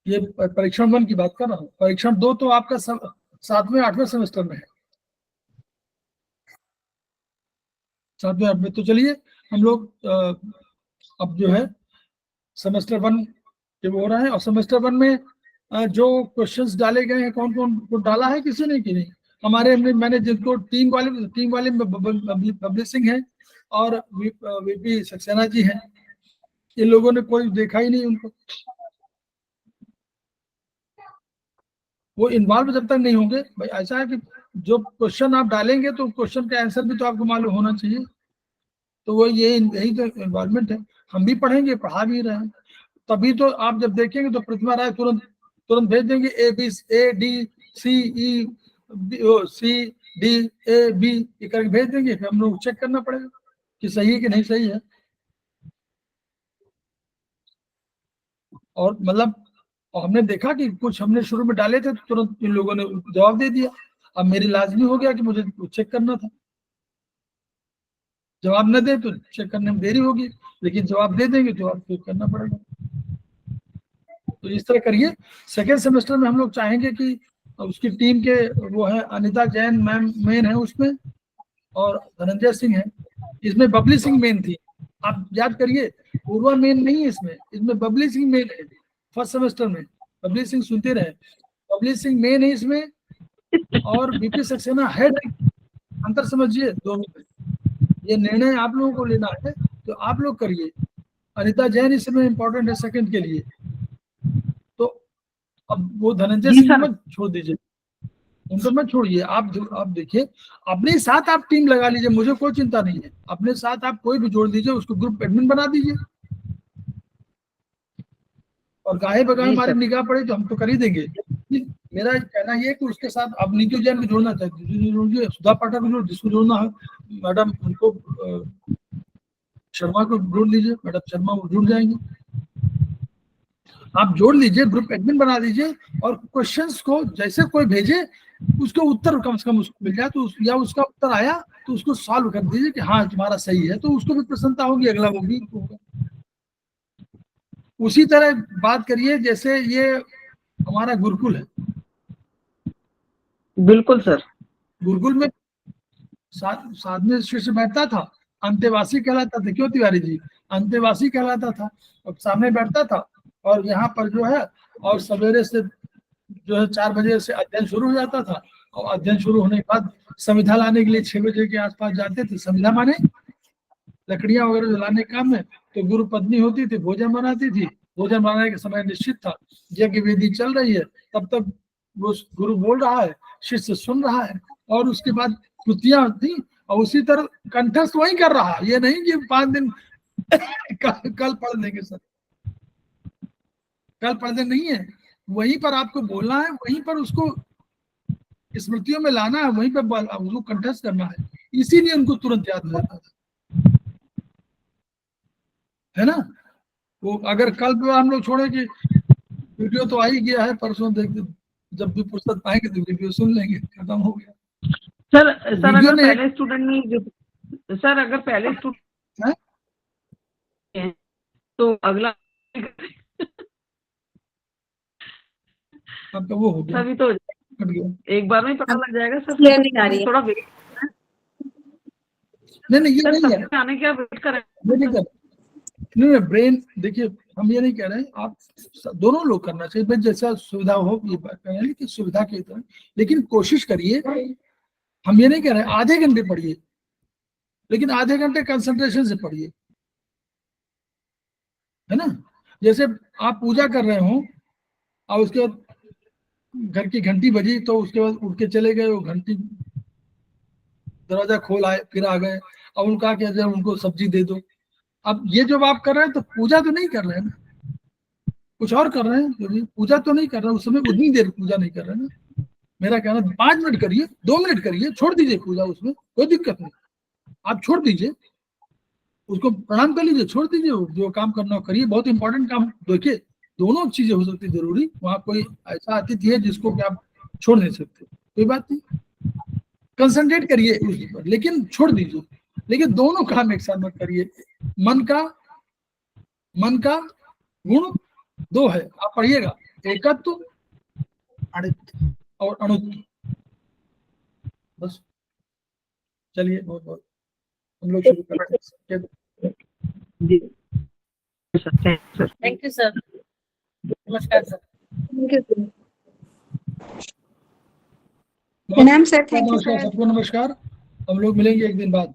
Speaker 1: ये परीक्षण 1 की बात कर रहा हूँ, परीक्षण 2 तो आपका 7वें 8वें सेमेस्टर में है, 7वें 8वें। तो चलिए हम लोग अब जो है सेमेस्टर 1 जब हो रहा है, और सेमेस्टर 1 में जो क्वेश्चंस डाले गए हैं, कौन कौन को डाला है, किसी ने कि नहीं? मैंने जिनको टीम वाले में पब्लिशिंग है और वीपी सक्सेना जी हैं, इन लोगों ने कोई देखा ही नहीं उनको, वो इन्वॉल्व जब तक नहीं होंगे। भाई ऐसा है कि जो क्वेश्चन आप डालेंगे तो क्वेश्चन का आंसर भी तो आपको मालूम होना चाहिए, तो वो यही तो इन्वॉल्वमेंट है। हम भी पढ़ेंगे, पढ़ा भी रहे हैं, तभी तो आप जब देखेंगे तो प्रतिमा राय तुरंत भेज देंगे A D C E C D A B ये करके भेज देंगे, फिर हम लोग चेक करना पड़ेगा कि सही है कि नहीं सही है। और मतलब और हमने देखा कि कुछ हमने शुरू में डाले थे तो तुरंत इन लोगों ने जवाब दे दिया। अब मेरी लाजमी हो गया कि मुझे चेक करना था, जवाब न दे तो चेक करने में देरी होगी, लेकिन जवाब दे देंगे तो आपको करना पड़ेगा। तो इस तरह करिए। सेकेंड सेमेस्टर में हम लोग चाहेंगे कि उसकी टीम के वो है अनिता जैन मैम मेन है उसमें, और धनंजय सिंह है। इसमें बबली सिंह मेन थी, आप याद करिए, पूर्वा मेन नहीं है इसमें, इसमें बबली सिंह मेन है। फर्स्ट सेमेस्टर में बबली सिंह सुनते रहे, बबली सिंह मेन है इसमें, और बीपी सक्सेना हेड। अंतर समझिए दोनों में, ये निर्णय आप लोगों को लेना है तो आप लोग करिए। अनिता जैन इसमें इंपॉर्टेंट है सेकंड के लिए, तो अब वो धनंजय
Speaker 5: जी
Speaker 1: सिंह
Speaker 5: सर।
Speaker 1: मत छोड़ दीजिए, उनको मत छोड़िए। आप देखिए अपने साथ आप टीम लगा लीजिए, मुझे कोई चिंता नहीं है। अपने साथ आप कोई भी जोड़ दीजिए, उसको ग्रुप एडमिन बना दीजिए, और गाहे बगाहे
Speaker 5: जी
Speaker 1: हमारी
Speaker 5: सर।
Speaker 1: निगाह पड़े तो हम तो कर ही देंगे। मेरा कहना ये है कि उसके साथ आप नीतू जैन को जोड़ना चाहते, सुधा पाठक को जिसको जोड़ना है, मैडम उनको शर्मा को जोड़ लीजिए, मैडम शर्मा वो जुड़ जाएंगे। आप जोड़ लीजिए, ग्रुप एडमिन बना दीजिए, और क्वेश्चंस को जैसे कोई भेजे उसके उत्तर कम से कम उसको मिल जाए, तो या उसका उत्तर आया तो उसको सॉल्व कर दीजिए कि हाँ तुम्हारा सही है, तो उसको भी प्रसन्नता होगी, अगला वो भी होगा। उसी तरह बात करिए जैसे ये हमारा गुरुकुल है,
Speaker 5: बिल्कुल सर।
Speaker 1: गुरुकुल में साथ में शिष्य बैठता था, अंतेवासी कहलाता था। क्यों तिवारी जी? अंतेवासी कहलाता था, और सामने बैठता था, और यहाँ पर जो है, और सवेरे से जो है 4 बजे से अध्ययन शुरू हो जाता था, और अध्ययन शुरू होने के बाद संविधा लाने के लिए 6 बजे के आसपास जाते थे। संविधा माने लकड़ियां वगैरह जलाने के काम में, तो गुरु पत्नी होती थी, भोजन बनाती थी, भोजन बनाने का समय निश्चित था, यज्ञ वेदी चल रही है, तब तक वो गुरु बोल रहा है, शिष्य सुन रहा है, और उसके बाद कृतियां थी, और उसी तरह कंठस्थ वही कर रहा है। ये नहीं कि 5 दिन कल पढ़ लेंगे सर, कल पढ़ दें, नहीं है, वहीं पर आपको बोलना है, वहीं पर उसको स्मृतियों में लाना है, वहीं पर उसको कंठस्थ करना है, इसीलिए उनको तुरंत याद हो जाता था, है ना। वो अगर कल पे हम लोग छोड़े कि वीडियो तो आ ही गया है, परसों देख, जब भी फुर्सत पाएंगे तो वीडियो सुन लेंगे, खत्म हो गया।
Speaker 5: सर
Speaker 1: वीडियो
Speaker 5: अगर
Speaker 1: ने
Speaker 5: पहले स्टूडेंट नहीं, सर अगर पहले स्टूडेंट
Speaker 1: है?
Speaker 5: तो अगला
Speaker 1: आपका वो हो गया,
Speaker 5: सभी तो
Speaker 1: कट गया।
Speaker 5: एक बार में ही पता लग जाएगा सर।
Speaker 2: क्लियर नहीं आ रही है।
Speaker 5: थोड़ा वेट,
Speaker 1: नहीं ये
Speaker 5: सर
Speaker 1: नहीं है,
Speaker 5: सबके आने के आप वेट करें।
Speaker 1: ये नहीं कर, नहीं ब्रेन, देखिए हम ये नहीं कह रहे हैं, आप दोनों लोग करना चाहिए भाई, जैसा सुविधा हो, ये बात कह रहे हैं कि सुविधा की तरह, लेकिन कोशिश करिए। हम ये नहीं कह रहे हैं आधे घंटे पढ़िए, लेकिन आधे घंटे कंसंट्रेशन से पढ़िए, है ना। जैसे आप पूजा कर रहे हो, और उसके बाद घर की घंटी बजी, तो उसके बाद उठ के चले गए, वो घंटी दरवाजा खोल आए, फिर आ गए, और उनका क्या जब उनको सब्जी दे दो। अब ये जब आप कर रहे हैं तो पूजा तो नहीं कर रहे हैं ना, कुछ और कर रहे हैं, जो भी पूजा तो नहीं कर रहे हैं, उस समय उतनी देर पूजा नहीं कर रहे हैं ना। मेरा कहना 5 मिनट करिए, 2 मिनट करिए, छोड़ दीजिए पूजा, उसमें कोई दिक्कत नहीं, आप छोड़ दीजिए, उसको प्रणाम कर लीजिए, छोड़ दीजिए, जो काम करना हो करिए। बहुत इंपॉर्टेंट काम, देखिए दोनों चीजें हो सकती जरूरी, वहां कोई ऐसा अतिथि है जिसको कि आप छोड़ नहीं सकते, कोई बात नहीं, कंसंट्रेट करिए उस पर, लेकिन छोड़ दीजिए, लेकिन दोनों काम एक साथ मत करिए। मन का गुण 2 है, आप पढ़िएगा, एकत्व, अणित्व और अणुत्व, बस। चलिए, बहुत बहुत हम लोग शुरू कर रहे हैं।
Speaker 5: जी सर,
Speaker 4: थैंक यू सर, नमस्कार सर।
Speaker 7: थैंक यू प्रणाम सर, थैंक यू
Speaker 1: नमस्कार
Speaker 7: सर।
Speaker 1: सबको, नमस्कार। हम लोग मिलेंगे एक दिन बाद।